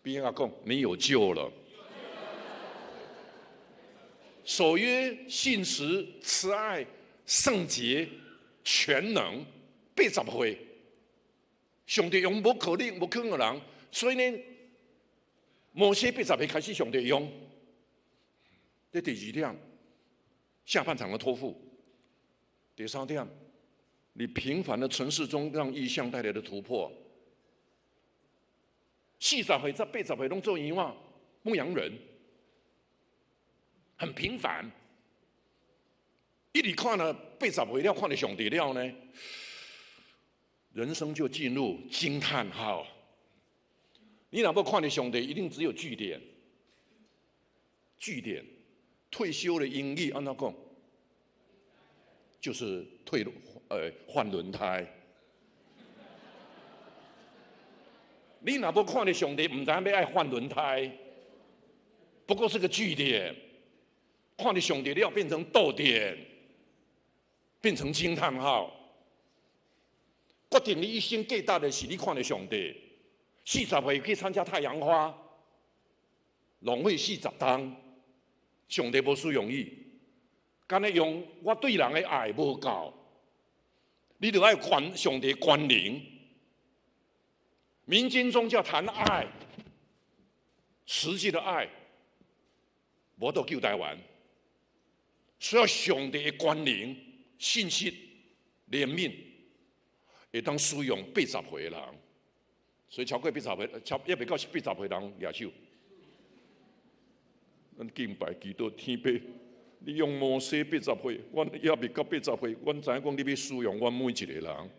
边个讲你有救了？守约、信实、慈爱、圣洁、全能，80岁，上帝用无可能、无可能的人，所以呢，摩西80岁开始上帝用。这第二点，下半场的托付。第三点。你平凡的城市中，让异象带来的突破。40岁在80岁拢做伊嘛，牧羊人，很平凡。一直看了80岁了，看了上帝了呢，人生就进入惊叹号。你若要看了上帝，一定只有句点。句点，退休的英语按怎讲？就是换轮胎。你若要看到上帝，唔知要爱换轮胎，不过是个句点。看到上帝了，变成逗点，变成惊叹号。决定你一生价值的是你看到上帝。40岁去参加太阳花，浪费40天，上帝无使用伊。干咧用我对人的爱无够，你就爱还上帝关灵。民间宗教谈爱，实际的爱，无到救台湾，需要上帝的关灵、信息、怜悯，会当使用80岁的人。所以超过80岁，也未到80岁人举手。咱敬拜祈祷天父。你用摩西80岁，阮也未到80岁，阮知影讲你要使用阮每一个人，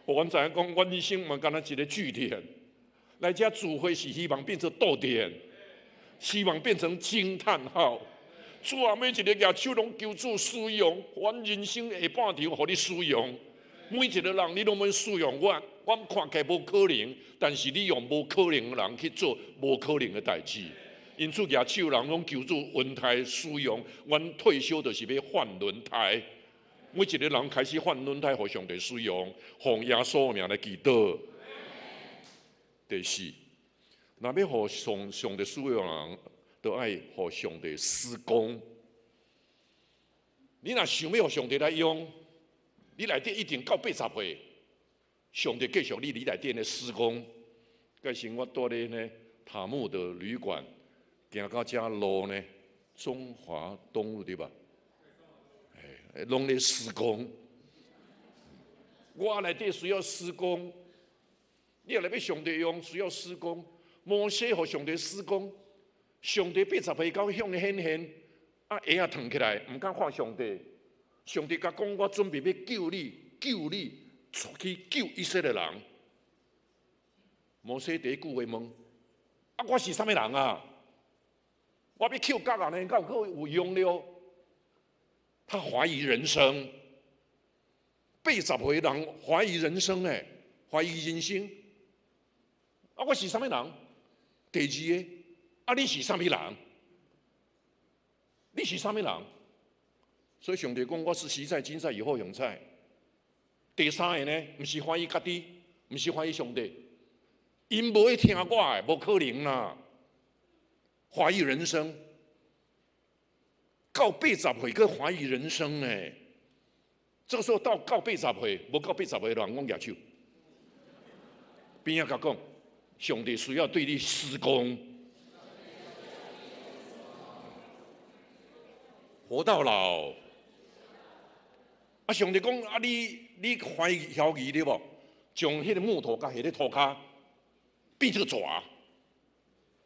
阮知影讲阮一生嘛，敢若一个句点，来这聚会是希望变成逗点，希望变成惊叹号，主啊，每一个举手拢求主使用，阮人生下半场，互你使用。每一个人，你拢要使用我看起来无可能，但是你用无可能的人去做无可能的代志。因此，举手人拢求主轮胎使用。阮退休就是要换轮胎，每一个人开始换轮胎，互上帝使用，奉耶稣名来祈祷。第四，若要互上帝使用人，就爱互上帝施工。你若想要互上帝来用，你内底一定到80岁，上帝继续你内底的施工。个是我住咧呢塔木的旅馆，行到遮路呢，中华东路对吧？拢咧施工。我内底需要施工，你若要上帝用，需要施工。摩西互上帝施工。上帝80岁到向你显现，啊，鞋啊脱起来，唔敢看上帝。上帝甲讲，我准备要救你，出去救以色列人。摩西第一句话问：啊，我是啥物人啊？我要救甲人呢，敢有用了？他怀疑人生，80岁人怀疑人生诶，怀疑人生。啊，我是啥物人？第二个。啊！你是啥物人？你是啥物人？所以上帝讲，我是昔在、今在、以后永在。第三个呢，不是怀疑家己，不是怀疑上帝，因无去听我的，无可能啦。怀疑人生，到80岁去怀疑人生呢？这个时候到80岁，无到80岁，人讲举手。边仔甲讲，上帝需要对你施工。活到老，啊！上帝讲啊，你怀疑对无？将迄个木头甲迄个涂骹变做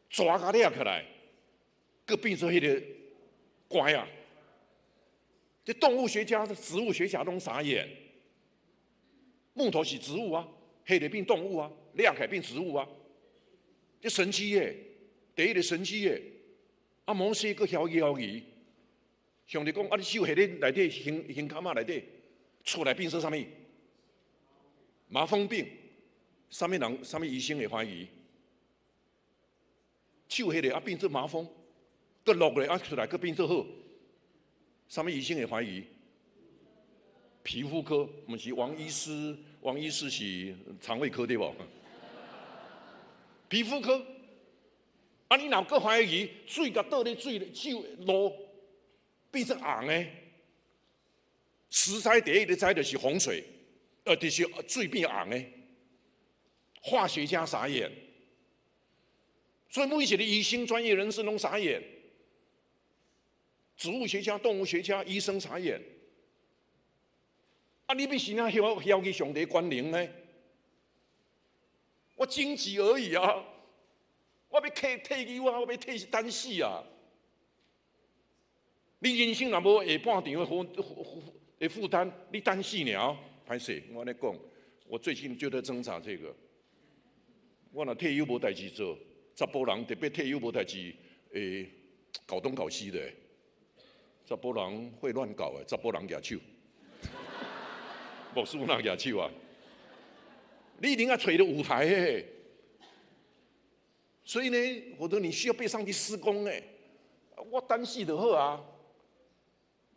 蛇，甲掠起来，佮变做迄个乖啊！这动物学家、植物学家拢傻眼。木头是植物啊，迄个变动物啊，掠起来变植物啊，这神奇耶！第一个神奇耶！啊，摩西佮晓疑。上帝讲：啊，你手下咧内底胸坎仔内底出来变做啥物？麻风病，啥物人、啥物医生会怀疑？手下咧啊变做麻风，佮落来啊出来佮变做好，啥物医生会怀疑？皮肤科，毋是王医师，王医师是肠胃科对无？皮肤科，啊你若佮怀疑水甲倒咧水手落。变成红的，食材第一个知就是洪水，就是水变红的。化学家傻眼，所以每一个医生专业人士拢傻眼，植物学家、动物学家、医生傻眼。啊，你要是哪晓去上帝关灵呢？我经济而已啊，我要退休啊，我要退单死啊。你人生若无下半场的负担，你单死了，歹势。我咧讲，我最近就在挣扎这个。我若退休无代志做，查甫人特别退休无代志，搞东搞西的。查甫人会乱搞的，查甫人举手，牧师哪举手啊？你一定要找到舞台的。所以呢，我说你需要被上帝施工诶，我单死就好啊。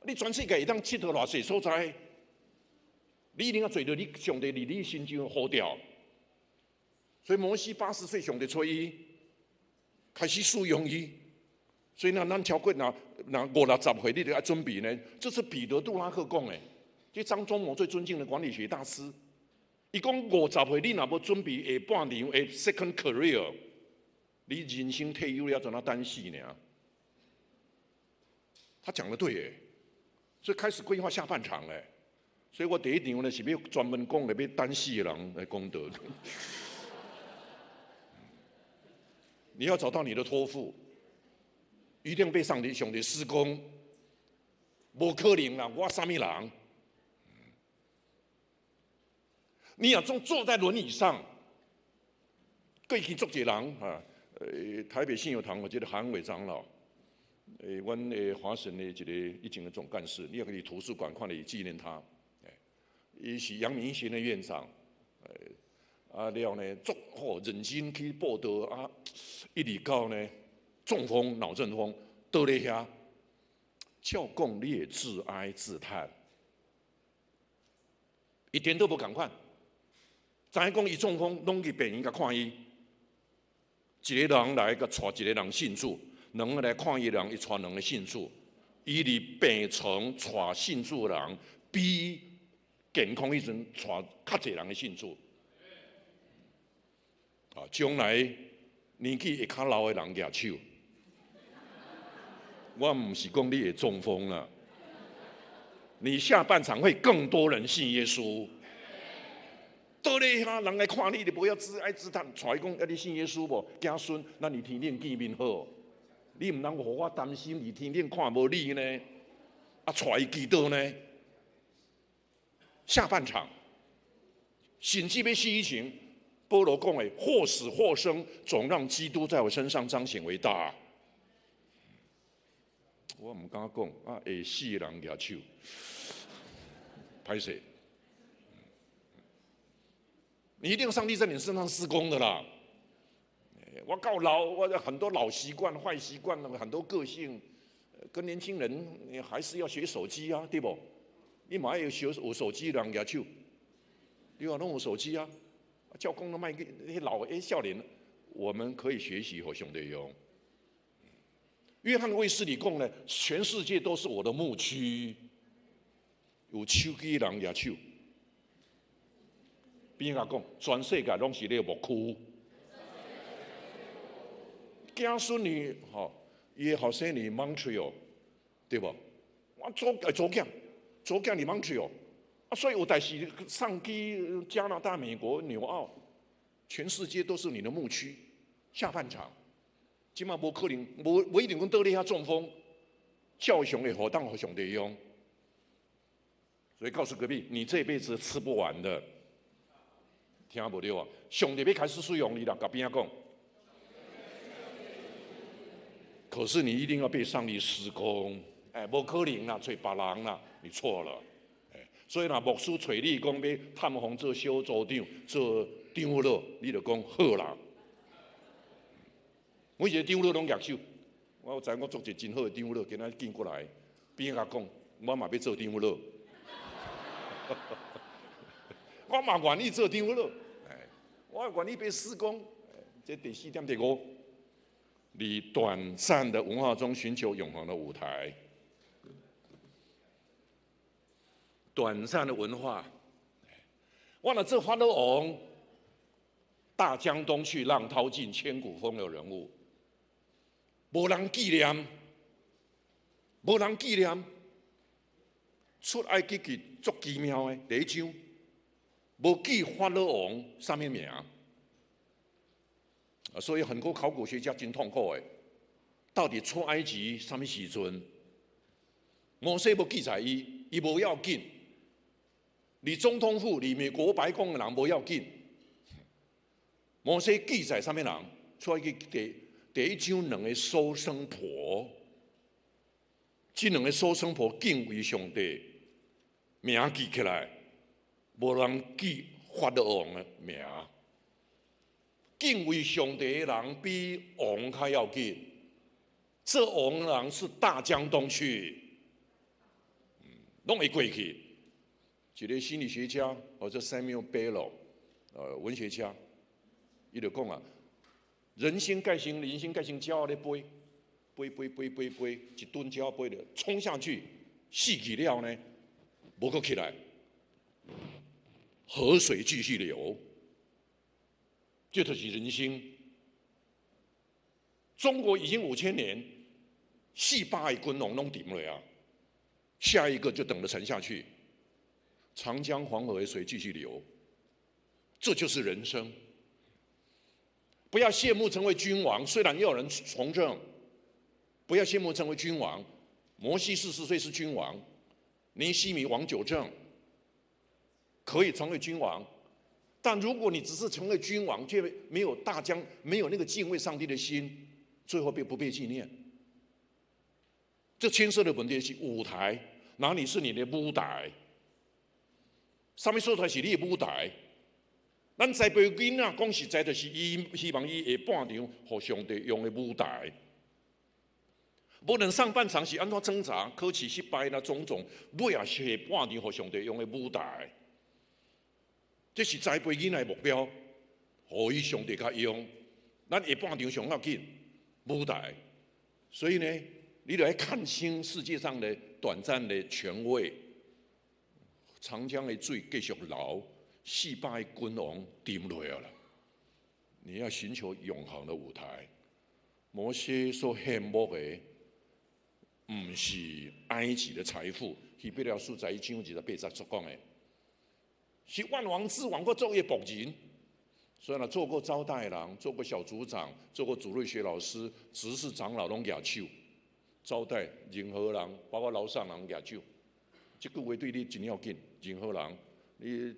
你全世界会当佚佗偌济所在，你一定要做到你上帝伫你心中呼召。所以摩西80岁，上帝找伊开始使用伊。所以呢，咱超过那50-60岁，你就要准备呢。这是彼得·杜拉克讲的，这张忠谋最尊敬的管理学大师。伊讲50岁，你若无准备下半场的 second career， 你人生退休了，怎那单死呢？他讲的对耶。所以开始规划下半场嘞，所以我第一场呢是要专门讲要单死的人来功德。你要找到你的托付，一定被上帝施工，无可能啦！我啥物人？你要坐在轮椅上，过去做一个人啊，台北信友堂我觉得韩伟长老，阮的华神的一个以前的总干事，你也可以图书馆看里纪念他。伊是阳明医学院的院长，了呢，足认真去报道啊，一直到呢中风、脑中风，倒咧遐，照讲你也自哀自叹，一点都不赶快。知影讲伊中风，拢去病院甲看伊，一个人来甲带一个人信主，两个来看伊人，伊带两个信主，伊离病床带信主的人比健康迄阵带较侪人的信主。啊，将来年纪会较老的人举手。我唔是讲你会中风了，你下半场会更多人信耶稣。倒咧遐人来看你，你不要自哀自叹，带伊讲你信耶稣无？子孙，咱离天顶见面好。你唔通互我担心，离天顶看无你呢？啊，带伊祈祷呢？下半场，甚至要死以前，保罗讲的“或死或生，总让基督在我身上彰显为大”。我唔敢讲啊，会死的人举手，歹势。你一定上帝在你身上施工的啦。我够老，我很多老习惯、坏习惯，很多个性，跟年轻人你还是要学手机啊，对不？你嘛要学有手机人举手，你话拢有手机啊？教工都卖给那些老少年，我们可以学习和兄弟用。约翰卫斯理讲呢，全世界都是我的牧区，有手机人举手。边个讲，全世界拢是你的牧区。子孙女伊后生你 Montreal， 对不？我左囝你 Montreal， 所以有代志上去加拿大、美国、纽澳，全世界都是你的牧区。下半场，今嘛无可能，无一定讲倒咧遐中风，照常会当互上帝用。所以告诉隔壁，你这辈子吃不完的。听无对啊？上帝要开始使用你啦，甲边仔讲。可是你一定要被上帝施工，无可能啦，找别人啦，你错了，所以若牧师找你讲要探访做小组长、做长老，你就讲好啦。每一个长老拢举手，我知我做一个真好的长老，今仔见过来，边个讲，我嘛要做长老。我嘛愿意做长老，我愿意被施工。这第4点、第5，你短暂的文化中寻求永恒的舞台。短暂的文化，我若做法老王，大江东去，浪淘尽，千古风流人物，无人纪念，无人纪念。出埃及记足奇妙的第1章。无记法老王什么名，所以很多考古学家真痛苦的。到底出埃及什么时阵？摩西无记载伊无要紧。离总统府、离美国白宫的人无要紧。摩西记载什么人？出埃及第1章2个收生婆，这2个收生婆敬畏上帝，名记起来。无人记法老王的名，敬畏上帝的人比王还要紧。这王的人是大江东去，拢会过去。一个心理学家或者 Samuel Bellow， 文学家，伊就讲啊，人心盖心，骄傲咧飞，一吨骄傲飞了，冲下去，死去了呢，无搁起来。河水继续流，这就是人心。中国已经5000年，400个军龙拢顶了呀，下一个就等着沉下去。长江黄河的水继续流，这就是人生。不要羡慕成为君王，虽然也有人从政，不要羡慕成为君王。摩西40岁是君王，尼希米王9正。可以成为君王，但如果你只是成为君王，却没有没有那个敬畏上帝的心，最后不被纪念。这牵涉的问题是舞台，哪里是你的舞台？什么所在是你的舞台？咱栽培囡仔讲实在，就是伊希望伊下半场互上帝用的舞台。无论上半场是安怎挣扎、考试失败啦，种种，尾也是下半场互上帝用的舞台。这是栽培囡仔的目标，互伊上帝较用。咱下半场上要紧舞台，所以呢，你就要看清世界上的短暂的权位。长江的水继续流，400个君王沉落了。你要寻求永恒的舞台。摩西所羡慕的，不是埃及的财富，希伯来书11章28节所讲的，是万王之王或做业仆人。所以呢，做过招待郎，做过小组长，做过主日学老师，执事长老拢举手，招待任何人，包括楼上人举手。这句话对你真要紧，任何人你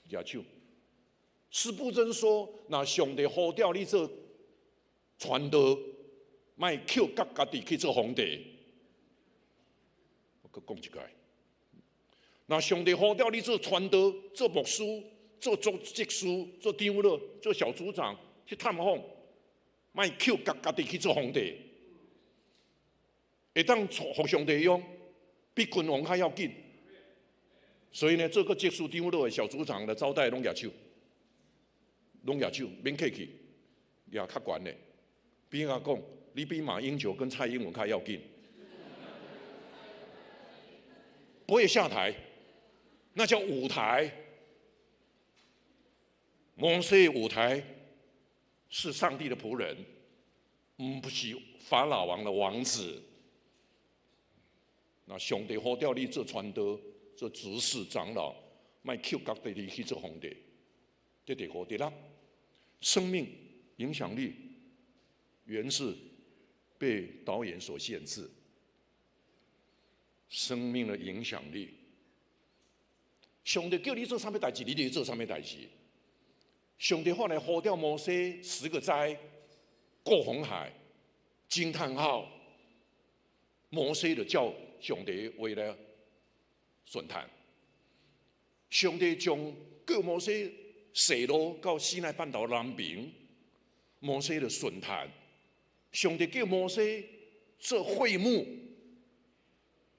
举手。司布真说：“那上帝呼召你做传道，莫扣甲家己去做皇帝。”我再讲一句：那上帝呼召你做传道、做牧师、做组织师、做长老、做小组长去探访，莫扣甲家己去做皇帝，会当互上帝用。比君王还要紧，所以呢，做个技术长老的小组长的招待拢举手，拢举手，免客气，也较悬的。比人家讲，你比马英九跟蔡英文还要紧，不会下台，那叫舞台。摩西舞台是上帝的仆人，不是法老王的王子。那上帝呼召你做传道、做执事、长老，莫扣家己去做皇帝。这第五点啦，生命影响力原是被导演所限制。生命的影响力，上帝叫你做什么代志，你就做什么代志。上帝后来呼召摩西10个灾，过红海，惊叹号，摩西就叫上帝为了顺探，上帝将叫摩西西路到西奈半岛南边，摩西就顺探。上帝叫摩西做会幕，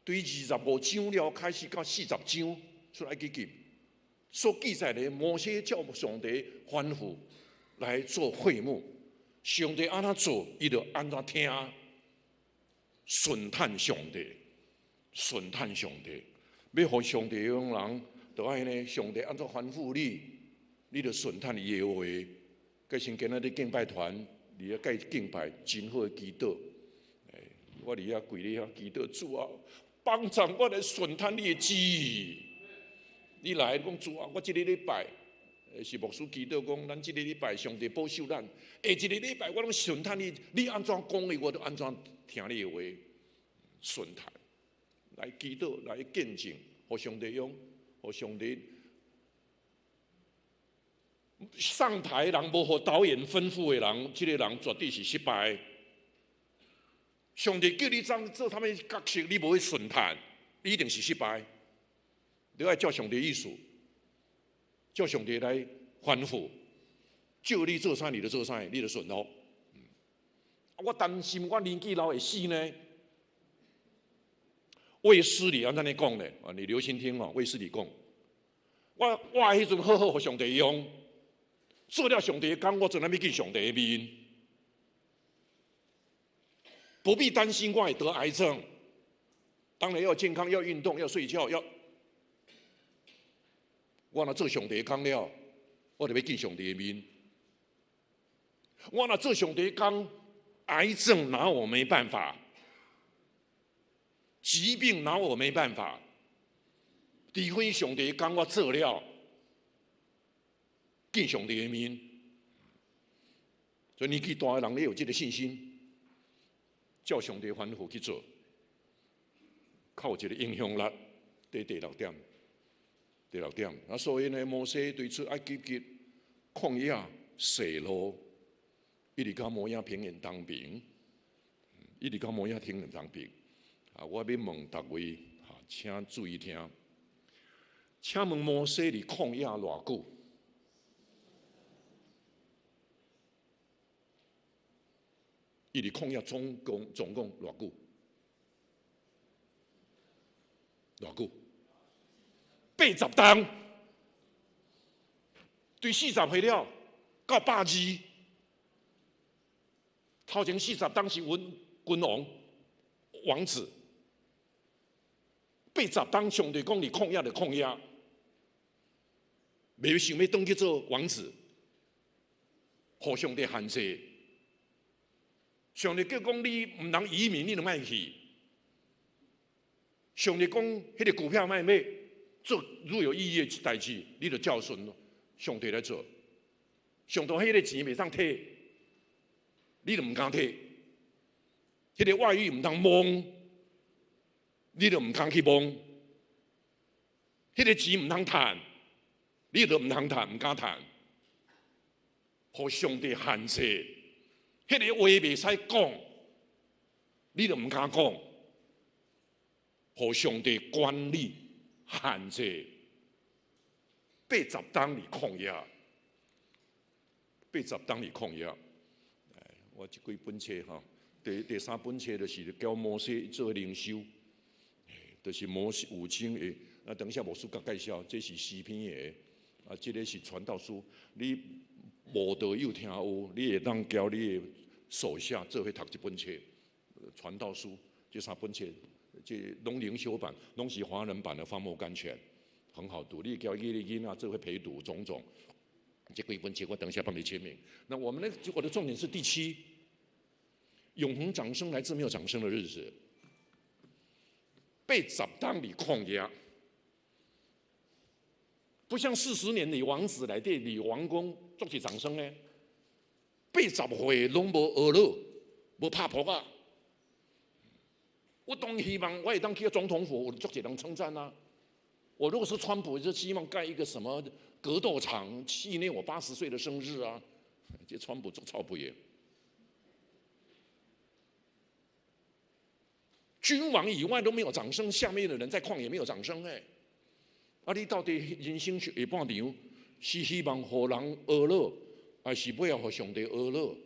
对25章了开始到40章出来记所记载的摩西叫上帝吩咐来做会幕，上帝安怎做，伊就安怎听，顺探上帝。顺探上帝，要互上帝用人，就爱呢。上帝安怎吩咐你，你就顺探伊的话。佮先今仔日敬拜团，你要该敬拜真好的祈祷。我伫遐跪咧遐祈祷，主啊，帮助我来顺探你的旨意。你来讲主啊，我这个礼拜是牧师祈祷讲，咱这个礼拜上帝保守咱。下一个礼拜我拢顺探你，你安怎讲的，我就安怎听你的话，顺探。来祈祷，来见证，互上帝用，互上帝上台人无互导演吩咐的人，这个人绝对是失败。上帝叫你做他们角色，你无会顺探，你一定是失败。你要照上帝意思，照上帝来吩咐，叫你做啥你就做啥，你就顺服。我担心我年纪老会死呢。卫斯理安怎样讲呢？你留心听哦。卫斯理讲，我迄阵好好互上帝用，做了上帝的工，我阵要见上帝的面，不必担心我会得癌症。当然要健康，要运动，要睡觉，要我若做上帝的工了，我就要见上帝的面。我若做上帝的工，癌症拿我没办法。疾病拿我没办法，除非上帝讲我做了，见上帝的面。所以年纪大的人，你有这个信心，照上帝吩咐去做，靠这个影响力。第六点，所以呢，摩西对出埃及旷野西路，一直到摩押平原当兵，一直到摩押平原当兵。我要问大位，请注意听。请问摩西伫旷野偌久？伊伫旷野总共偌久？偌久？80天。对40岁了，到120。头前40天是君王子。80天上帝讲你旷野就旷野，袂想要转去做王子，互上帝限制。上帝叫讲你唔通移民，你就莫去。上帝讲迄个股票莫买，做如有意义的代志，你就照顺上帝来做。上帝迄个钱袂当摕，你就唔敢摕。迄个外遇唔通蒙。你就唔通去摸，迄个钱唔通赚，你就唔通赚，唔敢赚，互上帝限制。迄个话袂使讲，你就唔敢讲，互上帝管理限制。80天里旷野，80天里旷野。我即几本册第3本册就是叫摩西做领袖。就是摩西5经的，等一下牧师甲介绍，这是诗篇的，这个是传道书。你无道有听有，你会当教你的手下做伙读这本册，传道书这3本册，这拢灵修版，拢是华人版的方莫甘泉，很好读。你教囡仔做伙陪读种种，这几本册我等一下帮你签名。那我的重点是第7，永恒掌声来自没有掌声的日子。80天里旷野，不像40年里王子内底里王宫做起掌声呢。80岁拢无学乐，无拍扑啊！我当希望我会当去总统府，我做几人称赞啊！我如果是川普，就希望盖一个什么格斗场，纪念我80岁的生日啊！这川普做超不也？君王以外都没有掌声，下面的人在旷野没有掌声你到底人生下半场是希望互人学乐，还是不要互上帝学乐？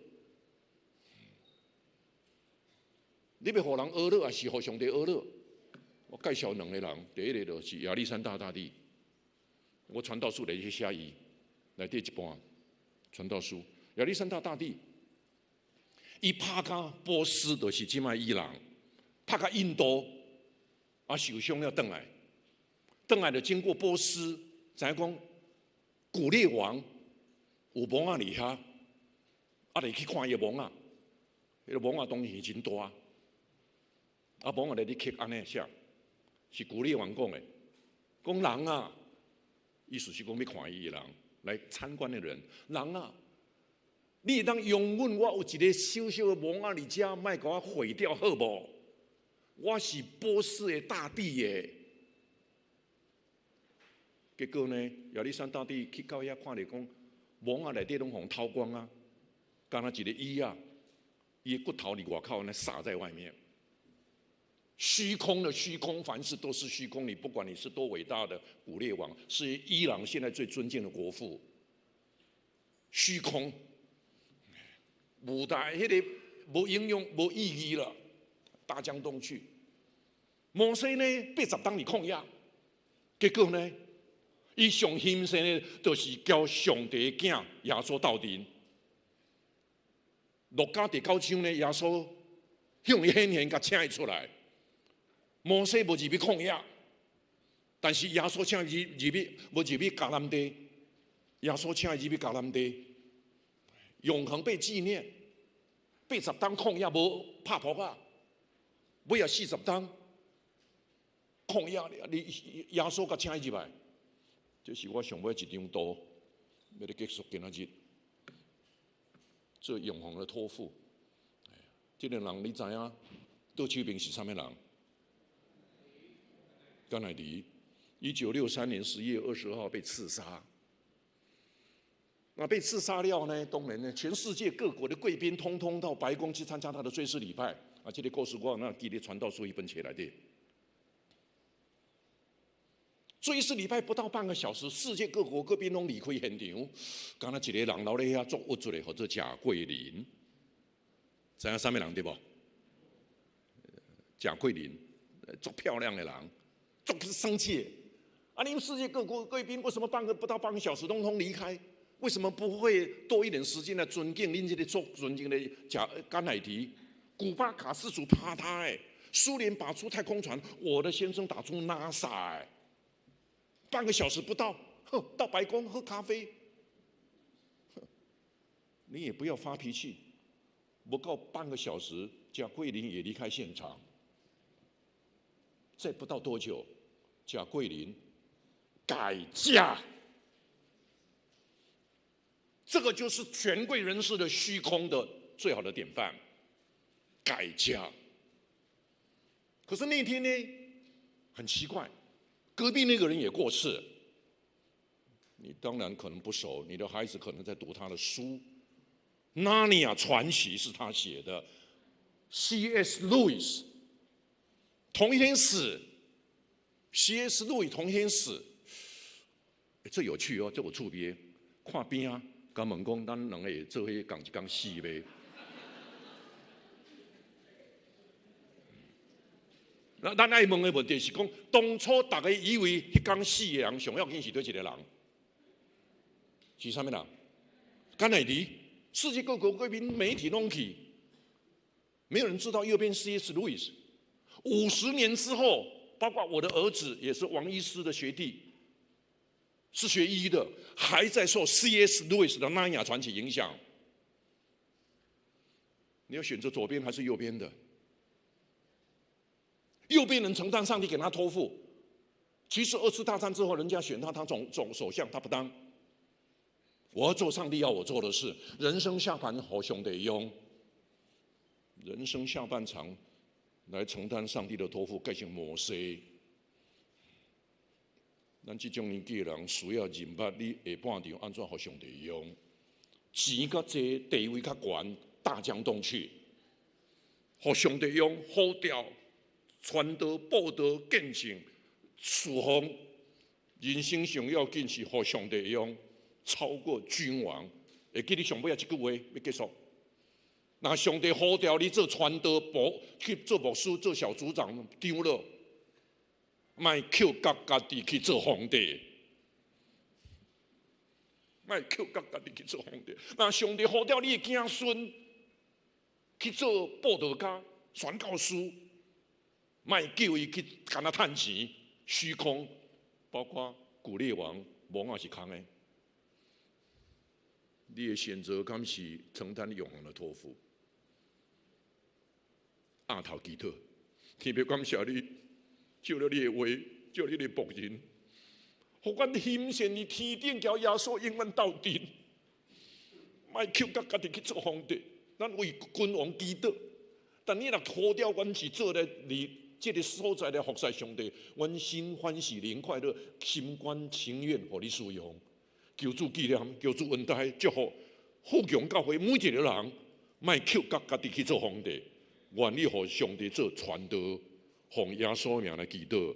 你要互人学乐，还是互上帝学乐？我介绍2个人，第一个就是亚历山大大帝。我传道书内去写伊，内底一半传道书。亚历山大大帝，伊拍到波斯，就是即卖伊朗。拍到印度，受伤要回来，就经过波斯，知影讲古列王有王仔伫遐，就去看伊个王仔，迄个王仔当然真大，王仔咧刻安尼写，是古列王讲的，讲人啊，意思是讲要看伊个人，来参观的人，人啊，你当容忍我有一个小小的王仔伫遮，莫甲我毁掉好无？我是波斯的大帝耶，结果呢，亚历山大帝去到遐看咧，讲王仔内底拢互偷光啊，干那一个椅啊，伊的骨头伫外口呢撒在外面，虚空的虚空，凡事都是虚空。你不管你是多伟大的古列王，是伊朗现在最尊敬的国父，虚空，舞台迄个无应用、无意义了。大江东去，摩西呢80天里旷野，结果呢，伊上兴盛的，就是叫上帝的囝耶稣斗阵。路加第9章呢，耶稣向伊显现，甲请伊出来。摩西无入去旷野，但是耶稣请伊无入去迦南地，耶稣请伊入去迦南地，永恒被纪念。80天旷野无拍扑啊！尾啊40天，旷野你耶稣甲请伊入来，这是我上尾一张图，要咧结束今仔日，做永恒的托付。这个人你知影？倒手边是啥物人？甘乃迪，1963年11月20号被刺杀。那被刺杀了呢？当然呢，全世界各国的贵宾通通到白宫去参加他的追思礼拜。啊，这个故事我那记得传道书一本册内底。追思礼拜不到半个小时，世界各国各边拢离开现场，刚才一个人留咧遐做握住的，叫做贾桂林，知影啥物人对不？贾桂林，足漂亮的人，足生气。啊，你们世界各国贵宾为什么不到半个小时通通离开？为什么不会多一点时间来尊敬您这个做尊敬的甘乃迪？古巴卡斯楚怕他哎，苏联打出太空船，我的先生打出 NASA 哎。半个小时不到，到白宫喝咖啡，你也不要发脾气。不够半个小时，贾桂林也离开现场。再不到多久，贾桂林改嫁。这个就是权贵人士的虚空的最好的典范，改嫁。可是那天呢，很奇怪。隔壁那个人也过世，你当然可能不熟，你的孩子可能在读他的书，《纳尼亚传奇》是他写的 ，C.S. Lewis 同一天死 ，C.S. Lewis 同一天死，这有趣哦，这有趣别，看边啊，甲问讲，咱两个做伙共一工死呗。那咱爱问的问题是讲，当初大家以为迄天死的人上要紧是对一个人，是啥物人？甘乃迪，世界各国贵宾媒体拢去，没有人知道右边 C.S. Lewis。50年之后，包括我的儿子也是王医师的学弟，是学医的，还在受 C.S. Lewis 的《纳尼亚传奇》影响。你要选择左边还是右边的？右边人承担上帝给他托付，其实2次大战之后，人家选他当总首相，他不当。我要做上帝要我做的事，人生下半好兄弟用，人生下半场来承担上帝的托付，改成摩西。咱这种年纪的人需要认捌你下半场安怎好兄弟用，钱较济，地位较悬，大江东去，好兄弟用好调。传道、报道、见证、侍奉，人生上要紧是互上帝用，超过君王。会记你上尾一句话要结束。那上帝呼召你做传道部，去做牧师、做小组长、长老，莫扣家己去做皇帝，莫扣家己去做皇帝。那上帝呼召你的子孙去做报道家、宣教师。莫叫伊去干那趁钱、虚空，包括古列王、王也是空的。你的选择敢是承担永恒的托付？亚头基特，特别感谢你，照了你的话，照你的仆人，互阮欣羡于天顶交耶稣永远斗阵，莫求家己去做皇帝，咱为君王基督。但你若呼召阮是做咧你。这个所在的服侍上帝，阮心欢喜灵快乐，心甘情愿，互你使用。求主纪念，求主恩待，祝福富强教会每一个人，莫扣家己去做皇帝，愿意互上帝做传道，奉耶稣名来祈祷。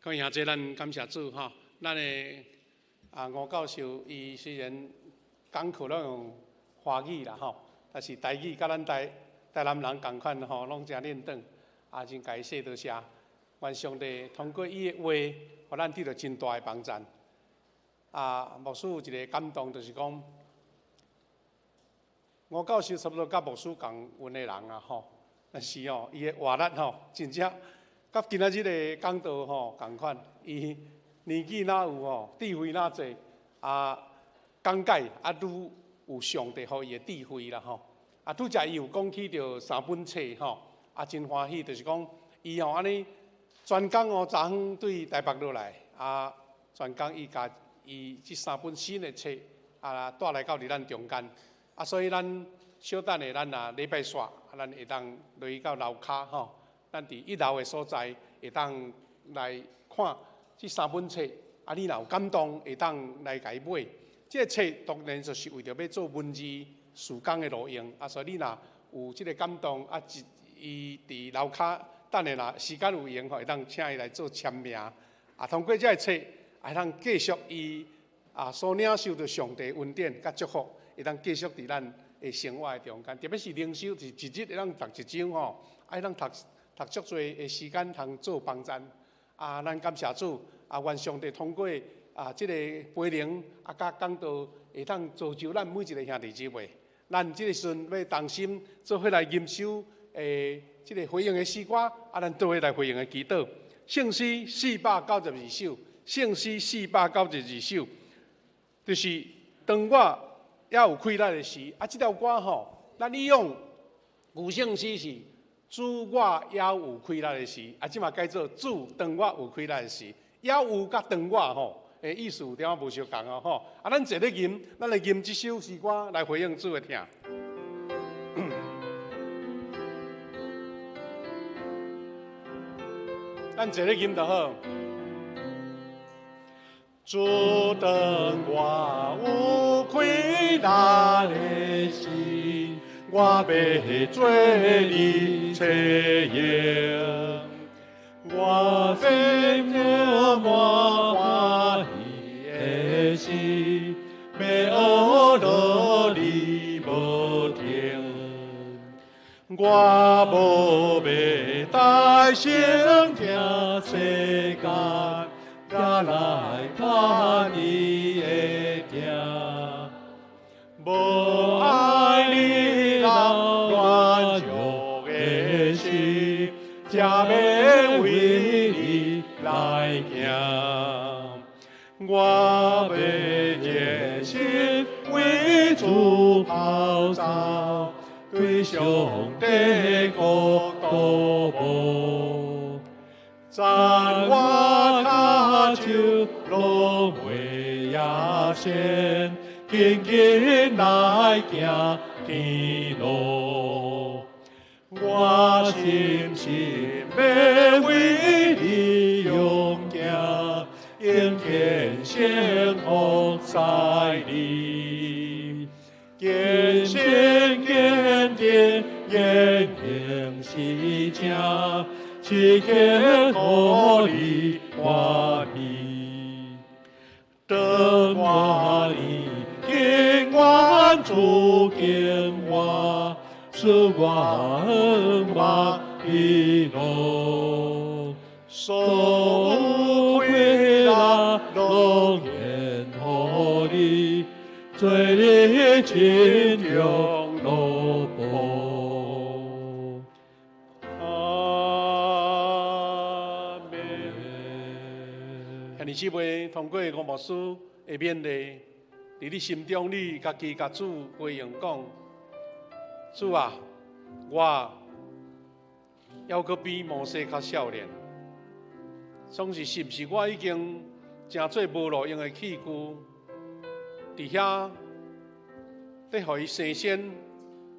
各位兄弟，咱感谢主哈。咱的吴教授，伊虽然讲课拢用华语啦吼，但是台语甲咱台南人同款吼，拢真认真，真感谢多谢。愿上帝通过伊的话，互咱得到真大的帮助。牧师有一个感动，就是讲，吴教授差不多甲牧师同运的人吼，但是伊的活力真正。甲今仔日的讲道同款，伊年纪哪有智慧哪济，讲解愈有上帝予伊的智慧啦拄则伊有讲起着3本册真欢喜，就是讲伊安尼专讲昨昏对台北落来，专讲伊甲伊即3本新的册带来到伫咱中间，所以咱小等下咱礼拜煞，咱会当落去到楼骹咱伫1楼的所在会当来看这3本册，啊，你若有感动，会当来甲伊买。这个册当然就是为着要做文字事工的路用，啊，所以你若有这个感动，啊，伊伫楼骹等下若时间有闲，会当请伊来做签名，啊，通过这个册，会当继续伊所领受到上帝恩典甲祝福，会当继续伫咱的生活的中间，特别是灵修，是一日会当读一章吼，爱当读足多的时间，通做帮赞。啊，咱感谢主，啊，愿上帝通过这个培灵甲讲道，会当造就咱每一个兄弟姊妹。咱这个时阵要同心做伙来吟修这个回应的诗歌，啊，咱做伙来回应的祈祷。圣诗492首，圣诗492首，就是当我也有开力的时，啊，这条歌吼，咱利用古圣诗是主我也有开力的时，啊，即嘛改做主当我有开力的时，也有甲当我吼，意思有点仔无相共哦吼。啊，咱坐咧吟，咱来吟这首诗歌来回应主的听。咱坐咧吟就好。主当我有开力的时，我要做你采用，我心中满欢喜的心，要学落你无停。我无要带声听世间，也来看你的听。无爱你人软弱的心，才要为你来行。我要热心为主跑走，对上帝国度无。赞我脚手拢袂亚先。紧紧来行天路，我深深要为你勇行，应天生福在你，坚信坚定言行是正，是刻乎你欢喜，当我你。敬愿主敬我，使我远望的路，所有快乐拢献乎你，做你心中乐报。阿门。兄弟姊妹，通过吴牧师的勉励。伫你心中，你家己甲主回应讲：主啊，我还阁比摩西较少年，总是是毋是我已经真做无路用的器具，伫遐得互伊生鲜，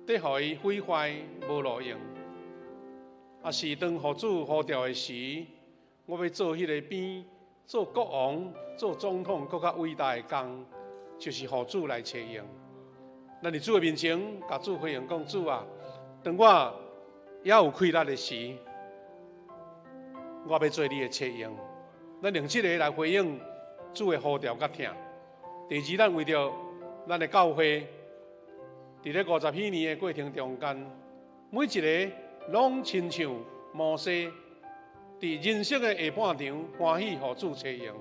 得互伊毁坏无路用，啊是当互主呼召的时，我要做迄个比做国王、做总统更较伟大的工。就是互主来采用，咱伫主的面前，甲主回应讲：主啊，当我也有开力的时，我要做你的采用。咱用这个来回应主的呼召甲听。第二，咱为着咱的教会，伫咧50几年的过程中间，每一个拢亲像摩西，伫人生的下半场欢喜互主采用。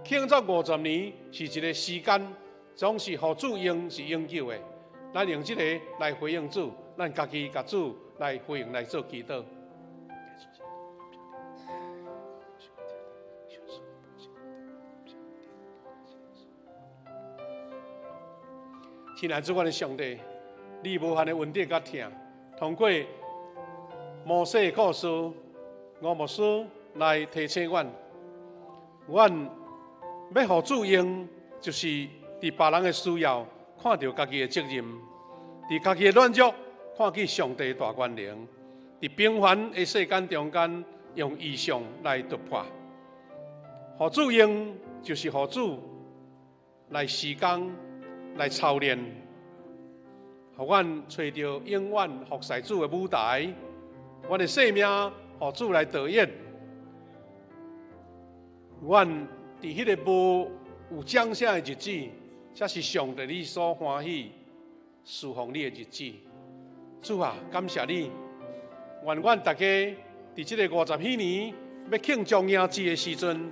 庆祝50年是一个时间，总是互主用是永久的。咱用这个来回应主，咱家己甲主来回应来做祈祷。亲爱的主，我的上帝，你无限的恩典甲疼，通过摩西的故事，吴牧师来提醒阮要互主用，就是伫别人的需要，看到家己的责任；伫家己的软弱，看见上帝大权能；伫平凡的世间中间，用意象来突破。互主用就是互主来施工、来操练，互阮找到永远服侍主的舞台。阮的生命互主来导演。阮伫迄个无有奖赏的日子，才是上帝你所欢喜、侍奉你的日子。主啊，感谢你！愿阮大家伫即个50禧年要庆祝赢子的时阵，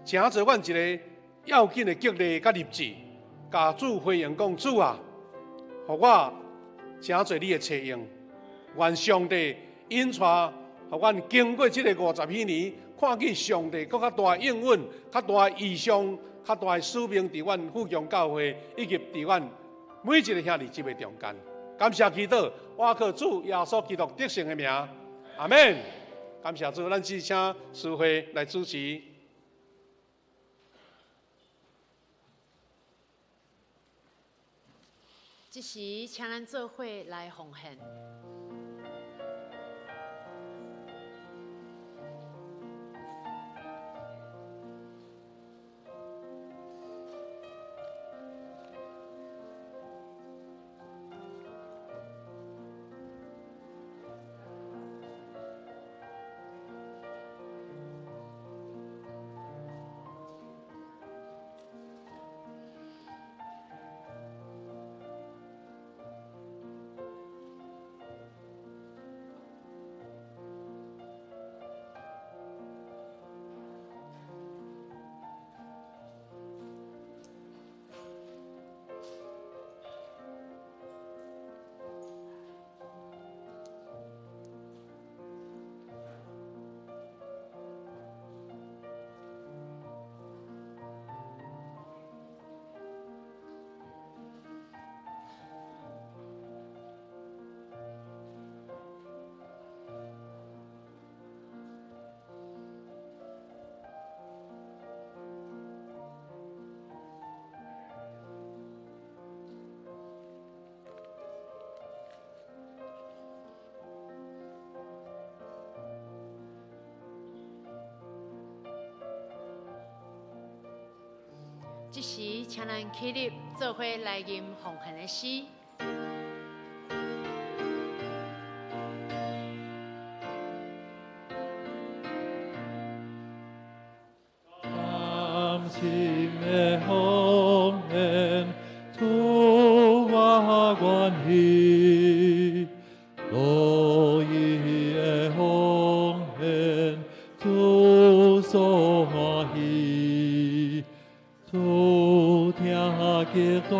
请做阮一个要紧的激励甲立志，甲主回应讲：主啊，互我请做你的采用。愿上帝引带，互阮经过即个50禧年，看见上帝搁较大的应允、较大的异象、较大的使命伫阮富强教会以及伫阮每一个兄弟姊妹中间。感谢祈祷，我靠主耶稣基督得胜的名，阿门。感谢主，咱只请师会来主持。这时，请咱做伙来奉献。这时，请咱起立，做伙来吟奉献的诗。甘心的奉献，主我愿意；乐意的奉献，主所欢喜。主听见大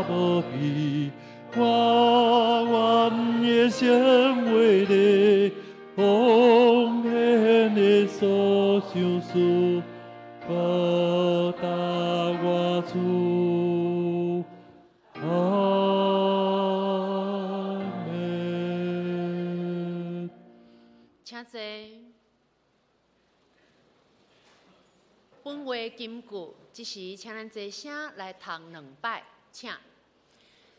无比，我愿一生为你奉献的所想事，报答我主。阿门。请坐。本话金句，这时请咱坐声来读2摆，请。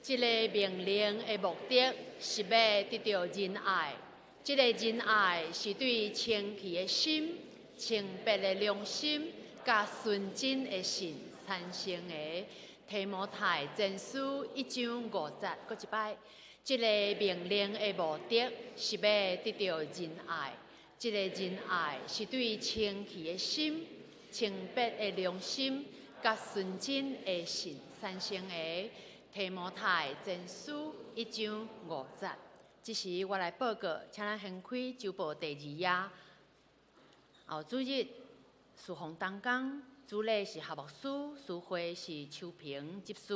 这个命令的目的是要得到仁爱，这个仁爱是对清气的心、清白的良心、甲纯真的心产生的。提摩太前书1章5节，搁一摆。这个命令的目的是要得到仁爱，这个仁爱是对清气的心、清白的良心、甲纯真的心产生的。提摩太前书1章5节。这时我来报告，请咱掀开周报第2页。后主日侍奉当讲，主礼是夏牧师，司会是邱平执事。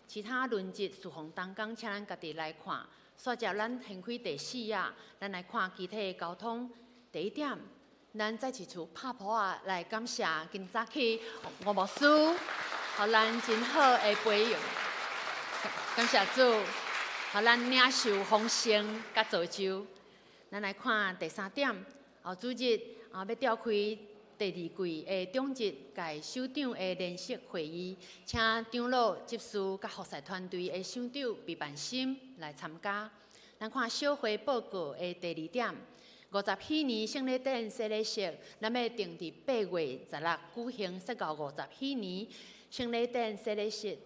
其他轮节侍奉当讲，请咱家己来看。接着咱掀开第4页，咱来看具体的交通。第1点，咱再次处拍谱啊，来感谢今早起吴牧师，予咱真好的培养。感谢主，予咱领受丰盛甲造就。咱来看第3点，后主日要召开第2季的中日界首长的联席会议，请长老、执事甲服侍团队的首长毕办心来参加。咱看小会报告的第2点， 50喜年圣礼典洗礼式，咱要定伫8月16举行，说到50喜年圣礼典洗礼式。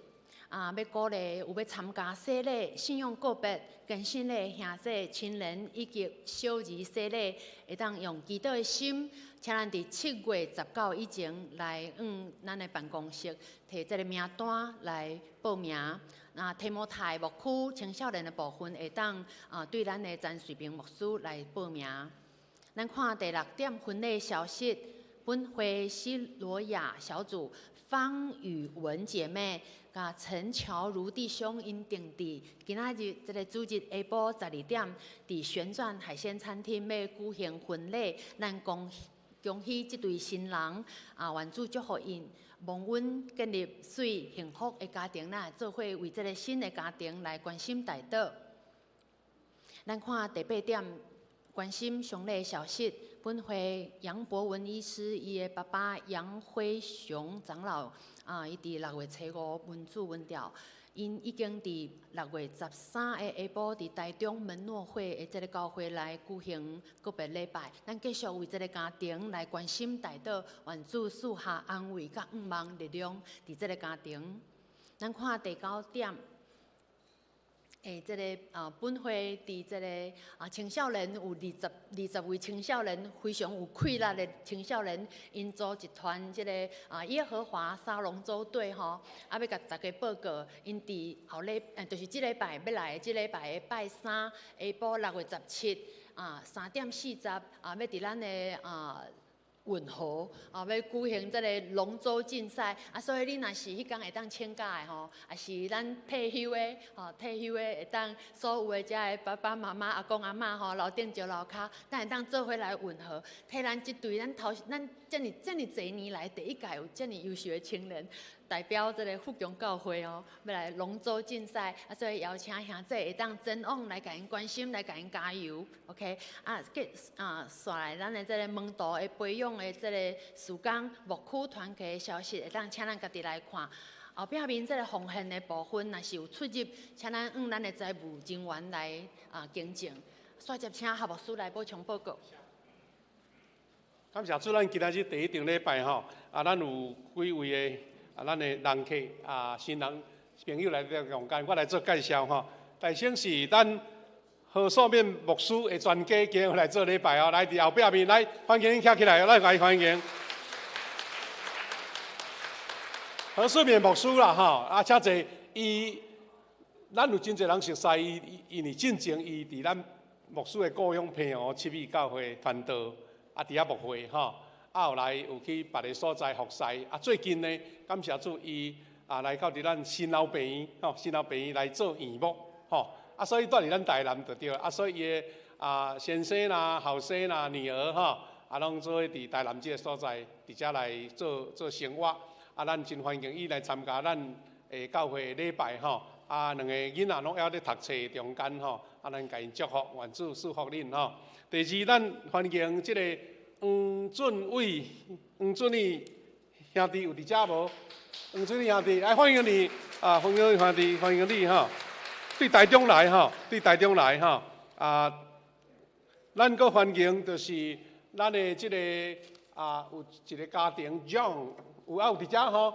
要鼓励有要参加洗礼、信仰告别、更新的兄弟、亲人以及小儿洗礼，会当用祈祷的心，请咱伫7月19以前来咱的办公室摕这个名单来报名。提摩太牧区青少年的部分会当对咱的詹水平牧师来报名。咱看第6点婚礼消息，本会西罗亚小组方宇文姐妹。甲陈乔如弟兄因定伫今仔日这个主日下晡12点，伫旋转海鲜餐厅要举行婚礼，咱恭喜这对新人愿主祝福因，蒙恩建立水幸福的家庭啦，做伙为这个新的家庭来关心代祷。咱看第8点，关心上礼消息，本会杨博文医师伊的爸爸杨辉雄长老。伊伫6月5文主文调，因已经伫6月13的下晡，伫台中门诺会的这个教会来举行告别礼拜。咱继续为这个家庭来关心代祷，愿主赐下安慰甲望力量伫这个家庭。咱看第9点。这个本会伫这个青少年有20位青少年非常有气力的青少年，因组一团这个耶和华沙龙舟队吼，要甲大家报告，因伫后礼就是这礼拜要来，这礼拜的拜3下晡6月173点40要伫咱的运河要举行这个龙舟竞赛所以你若是迄天会当请假的吼，也是咱退休的会当所有的遮的爸爸妈妈、阿公阿嬷楼顶石楼骹，咱会当做伙来运河，替咱这队咱这么侪年来第一届有这么优秀的青年。代表这个福强教会要来龙舟竞赛所以邀请兄弟会当前往来甲因关心，来甲因加油 ，OK？刷来咱的这个门徒的培养的这个时间牧区团契的消息，会当请咱家己来看。后壁面这个奉献的部分，若是有出入，请咱的财务人员来更正。煞接请夏牧师来补充报告。感谢主，咱今仔日第1场礼拜吼，咱有几位的。咱的人客新人朋友来到中间，我来做介绍吼。大先是咱何素面牧师的全家今日来做礼拜来伫后壁面来欢迎站起来，来欢迎何素面牧师啦吼，且侪咱有真侪人熟悉因为进前伊伫咱牧师的故乡平湖七美教会传道伫遐牧会吼。后来有去别个所在服侍，最近呢，感谢主伊来到伫咱新老病院新老病院来做义牧所以住伫咱台南就对所以伊的先生啦、后生啦、女儿拢做伫台南这个所在，伫遮来做生活咱真欢迎伊来参加咱的教会礼拜两个囡仔拢还咧读册中间咱甲因祝福，愿主赐福恁第二，咱欢迎这个。黄俊伟兄弟有伫遮无？黄俊伟兄弟，来欢迎你黄俊伟兄弟，欢迎你对台中来对台中来咱阁欢迎就是咱的这个有一个家庭 John 有伫遮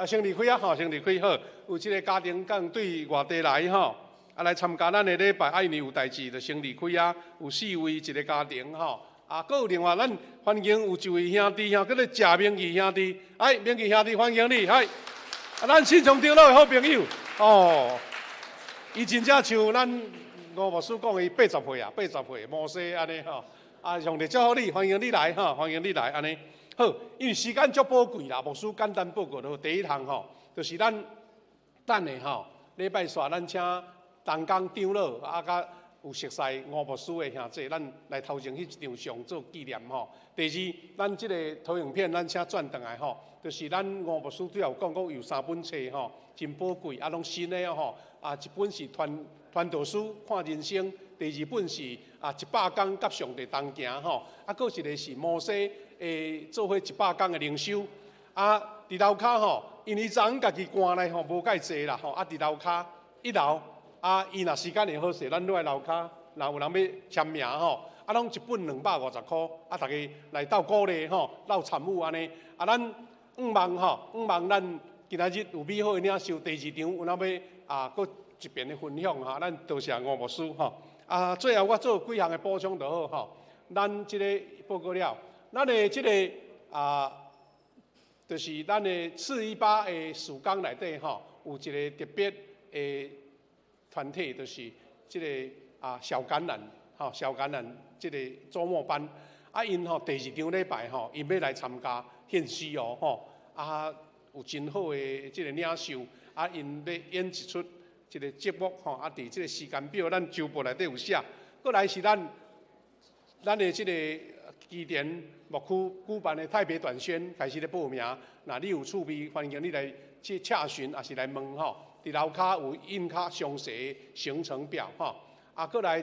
先离开先离开好，有一个家庭刚对外地来来参加咱的礼拜，因为有代志就先离开有4位一个家庭阁有另外，咱欢迎有一位兄弟叫做谢明义兄弟，明义兄弟欢迎你，咱新庄长老的好朋友伊真正像咱吴牧师讲的80岁摩西安尼上帝祝福你，欢迎你来欢迎你来安尼。好，因为时间足宝贵啦，牧师简单报告第一项就是咱等下礼拜四咱请东港长老甲。有熟悉吴牧师的兄弟，咱来头前迄一场上做纪念第二，咱即个投影片咱请转转来就是咱吴牧师最后讲有3本册真宝贵拢新的一本是传道书看人生，第2本是100天甲上帝同行搁一个是摩西做伙100天的灵修伫楼骹因为昨家己赶来无介济啦伫楼骹1楼。伊若时间会好势，咱落来楼骹若有人要签名吼，啊，拢一本250块，啊，大家来斗鼓励吼，斗参与安尼，啊，咱5万咱今仔日有美好的领受，第2场有哪要啊，搁一遍的分享哈，咱多谢吴牧师吼。啊，最后我做几项的补充就好吼。咱即个报告了，咱的即个啊，就是咱的418的事工内底吼，有一个特别的团体，就是即个啊小感染吼，小感染即个周末班。啊，因吼第2场礼拜吼，因要来参加献诗哦吼，啊有真好的即个领袖，啊因要演一出即个节目吼，啊伫即个时间表，咱周报内底有写。过来是咱的即个基田牧区举办的太平短宣开始咧报名，若你有趣味，欢迎你来去洽询，也是来问吼。伫楼骹有印较详细的行程表吼，啊过来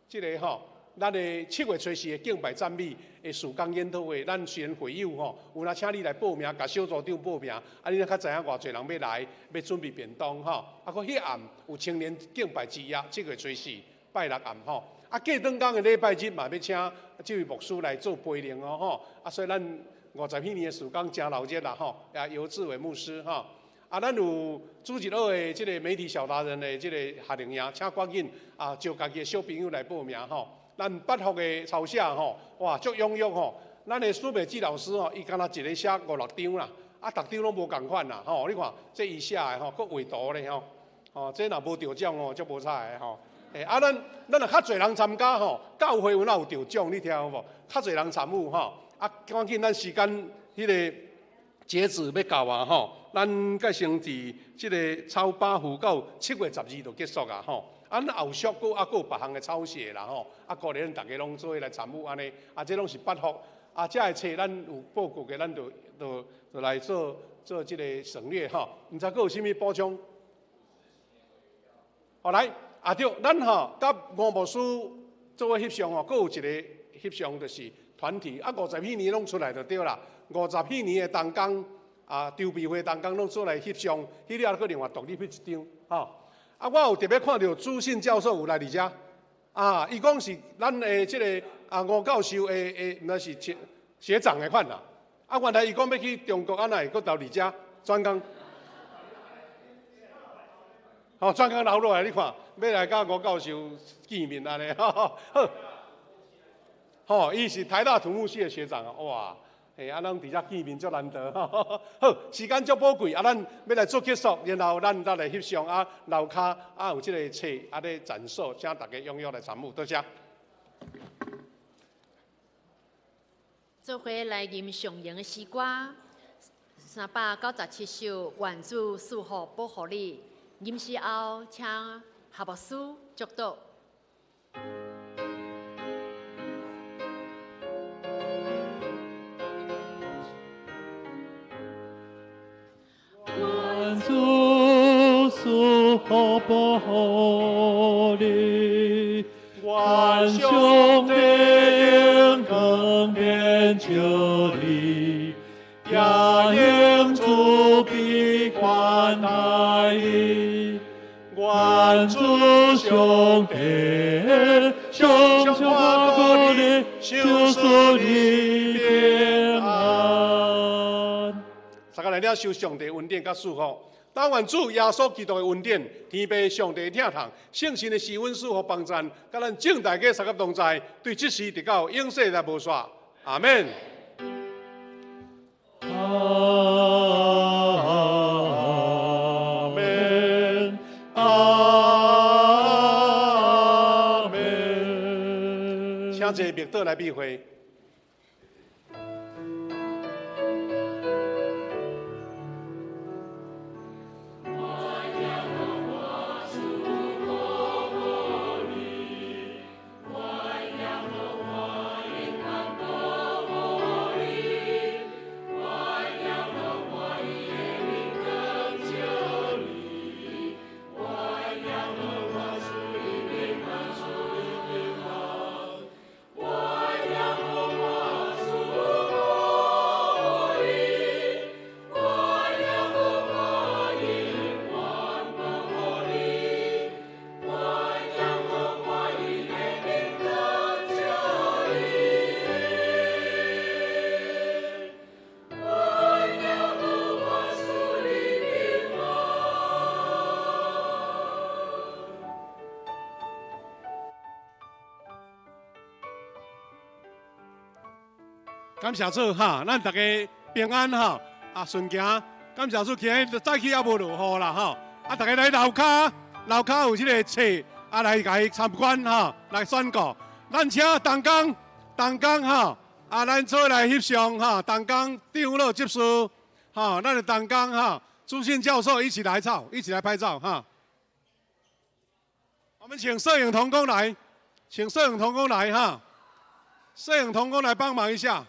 即个吼。咱的7月初4的敬拜赞美的事工研讨会，咱虽然会友吼，有若请你来报名，甲小组长报名，啊，你若较知影偌侪人要来，要准备便当吼。啊，佮迄暗有青年敬拜之夜，7月初4拜6暗吼。啊，过转工的礼拜日嘛，要请这位牧师来做陪灵哦吼。啊，所以咱50几年的事工真热热啦吼，也尤志伟牧师吼。啊，咱有主日学的即个媒体小达人的即个夏令营，请赶紧啊，招家己的小朋友来报名吼。咱8福的抄写吼，哇，足踊跃吼。咱的苏美纪老师吼，伊敢若一个写5、6张啦，啊，逐张拢无共款啦吼。你看，这伊写的吼，佫画图咧吼，哦，这若无得奖哦，足无彩的吼。啊，咱若较侪人参加吼，教会有哪有得奖？你听有无？较侪人参与吼，啊，赶紧咱时间迄个截止要到啊吼，咱改成伫即个草巴湖到7月12就结束啊吼。啊，咱后续佫有别项的抄写啦吼，啊，鼓励咱大家拢做伙来参与安尼，啊，这拢是8福，啊，这个册咱有报告嘅，咱就来做即个省略吼，毋知佫有啥物补充？好来，啊对，咱吼甲吴牧师做伙翕相吼，佫有一个翕相就是团体，啊，50几年拢出来就对啦，50几年的同工啊，筹备会同工拢做来翕相，迄了佫另外独立翕一张吼。啊，我有特别看到朱信教授有来伫遮，啊，伊讲是咱的即个啊吴教授的，那是学长的款啦。啊，原来伊讲要去中国，安那会佫到伫遮专工？哦，专工留落来，你看，要来甲吴教授见面安尼，好，吼，伊是台大土木系的学长啊，哇！啊，咱伫遮见面足难得，好，时间足宝贵，啊，咱要来做结束，然后咱再来翕相啊，楼骹啊有即个册啊咧展示，请大家踊跃来参与，多谢。做伙来吟上扬的诗歌，397首，愿主赐福保护你。吟诗后，请夏牧师祝祷。愿主赐福保护你，愿上帝应更变救你，也应主必款待你，愿主上帝常常保护你，守守你平安。大家来了，受上帝恩典甲祝福。但愿主耶稣基督的恩典、天父上帝的疼痛、圣神的施恩赐福帮赞，甲咱正大家三甲同在，对即时直到永世来无煞。阿门。阿门，阿门。请坐密道来闭会。我要。感谢主哈，咱大家平安哈，啊顺行。感谢主，今日早起也无落雨啦哈，啊大家来楼骹有这个册，啊来甲伊参观哈，来宣告。咱请同工哈，啊咱做来翕相哈，同工长老执事哈，咱的同工哈，朱信教授一起来拍照哈。我们请摄影同工来，哈，摄影同工来帮忙一下。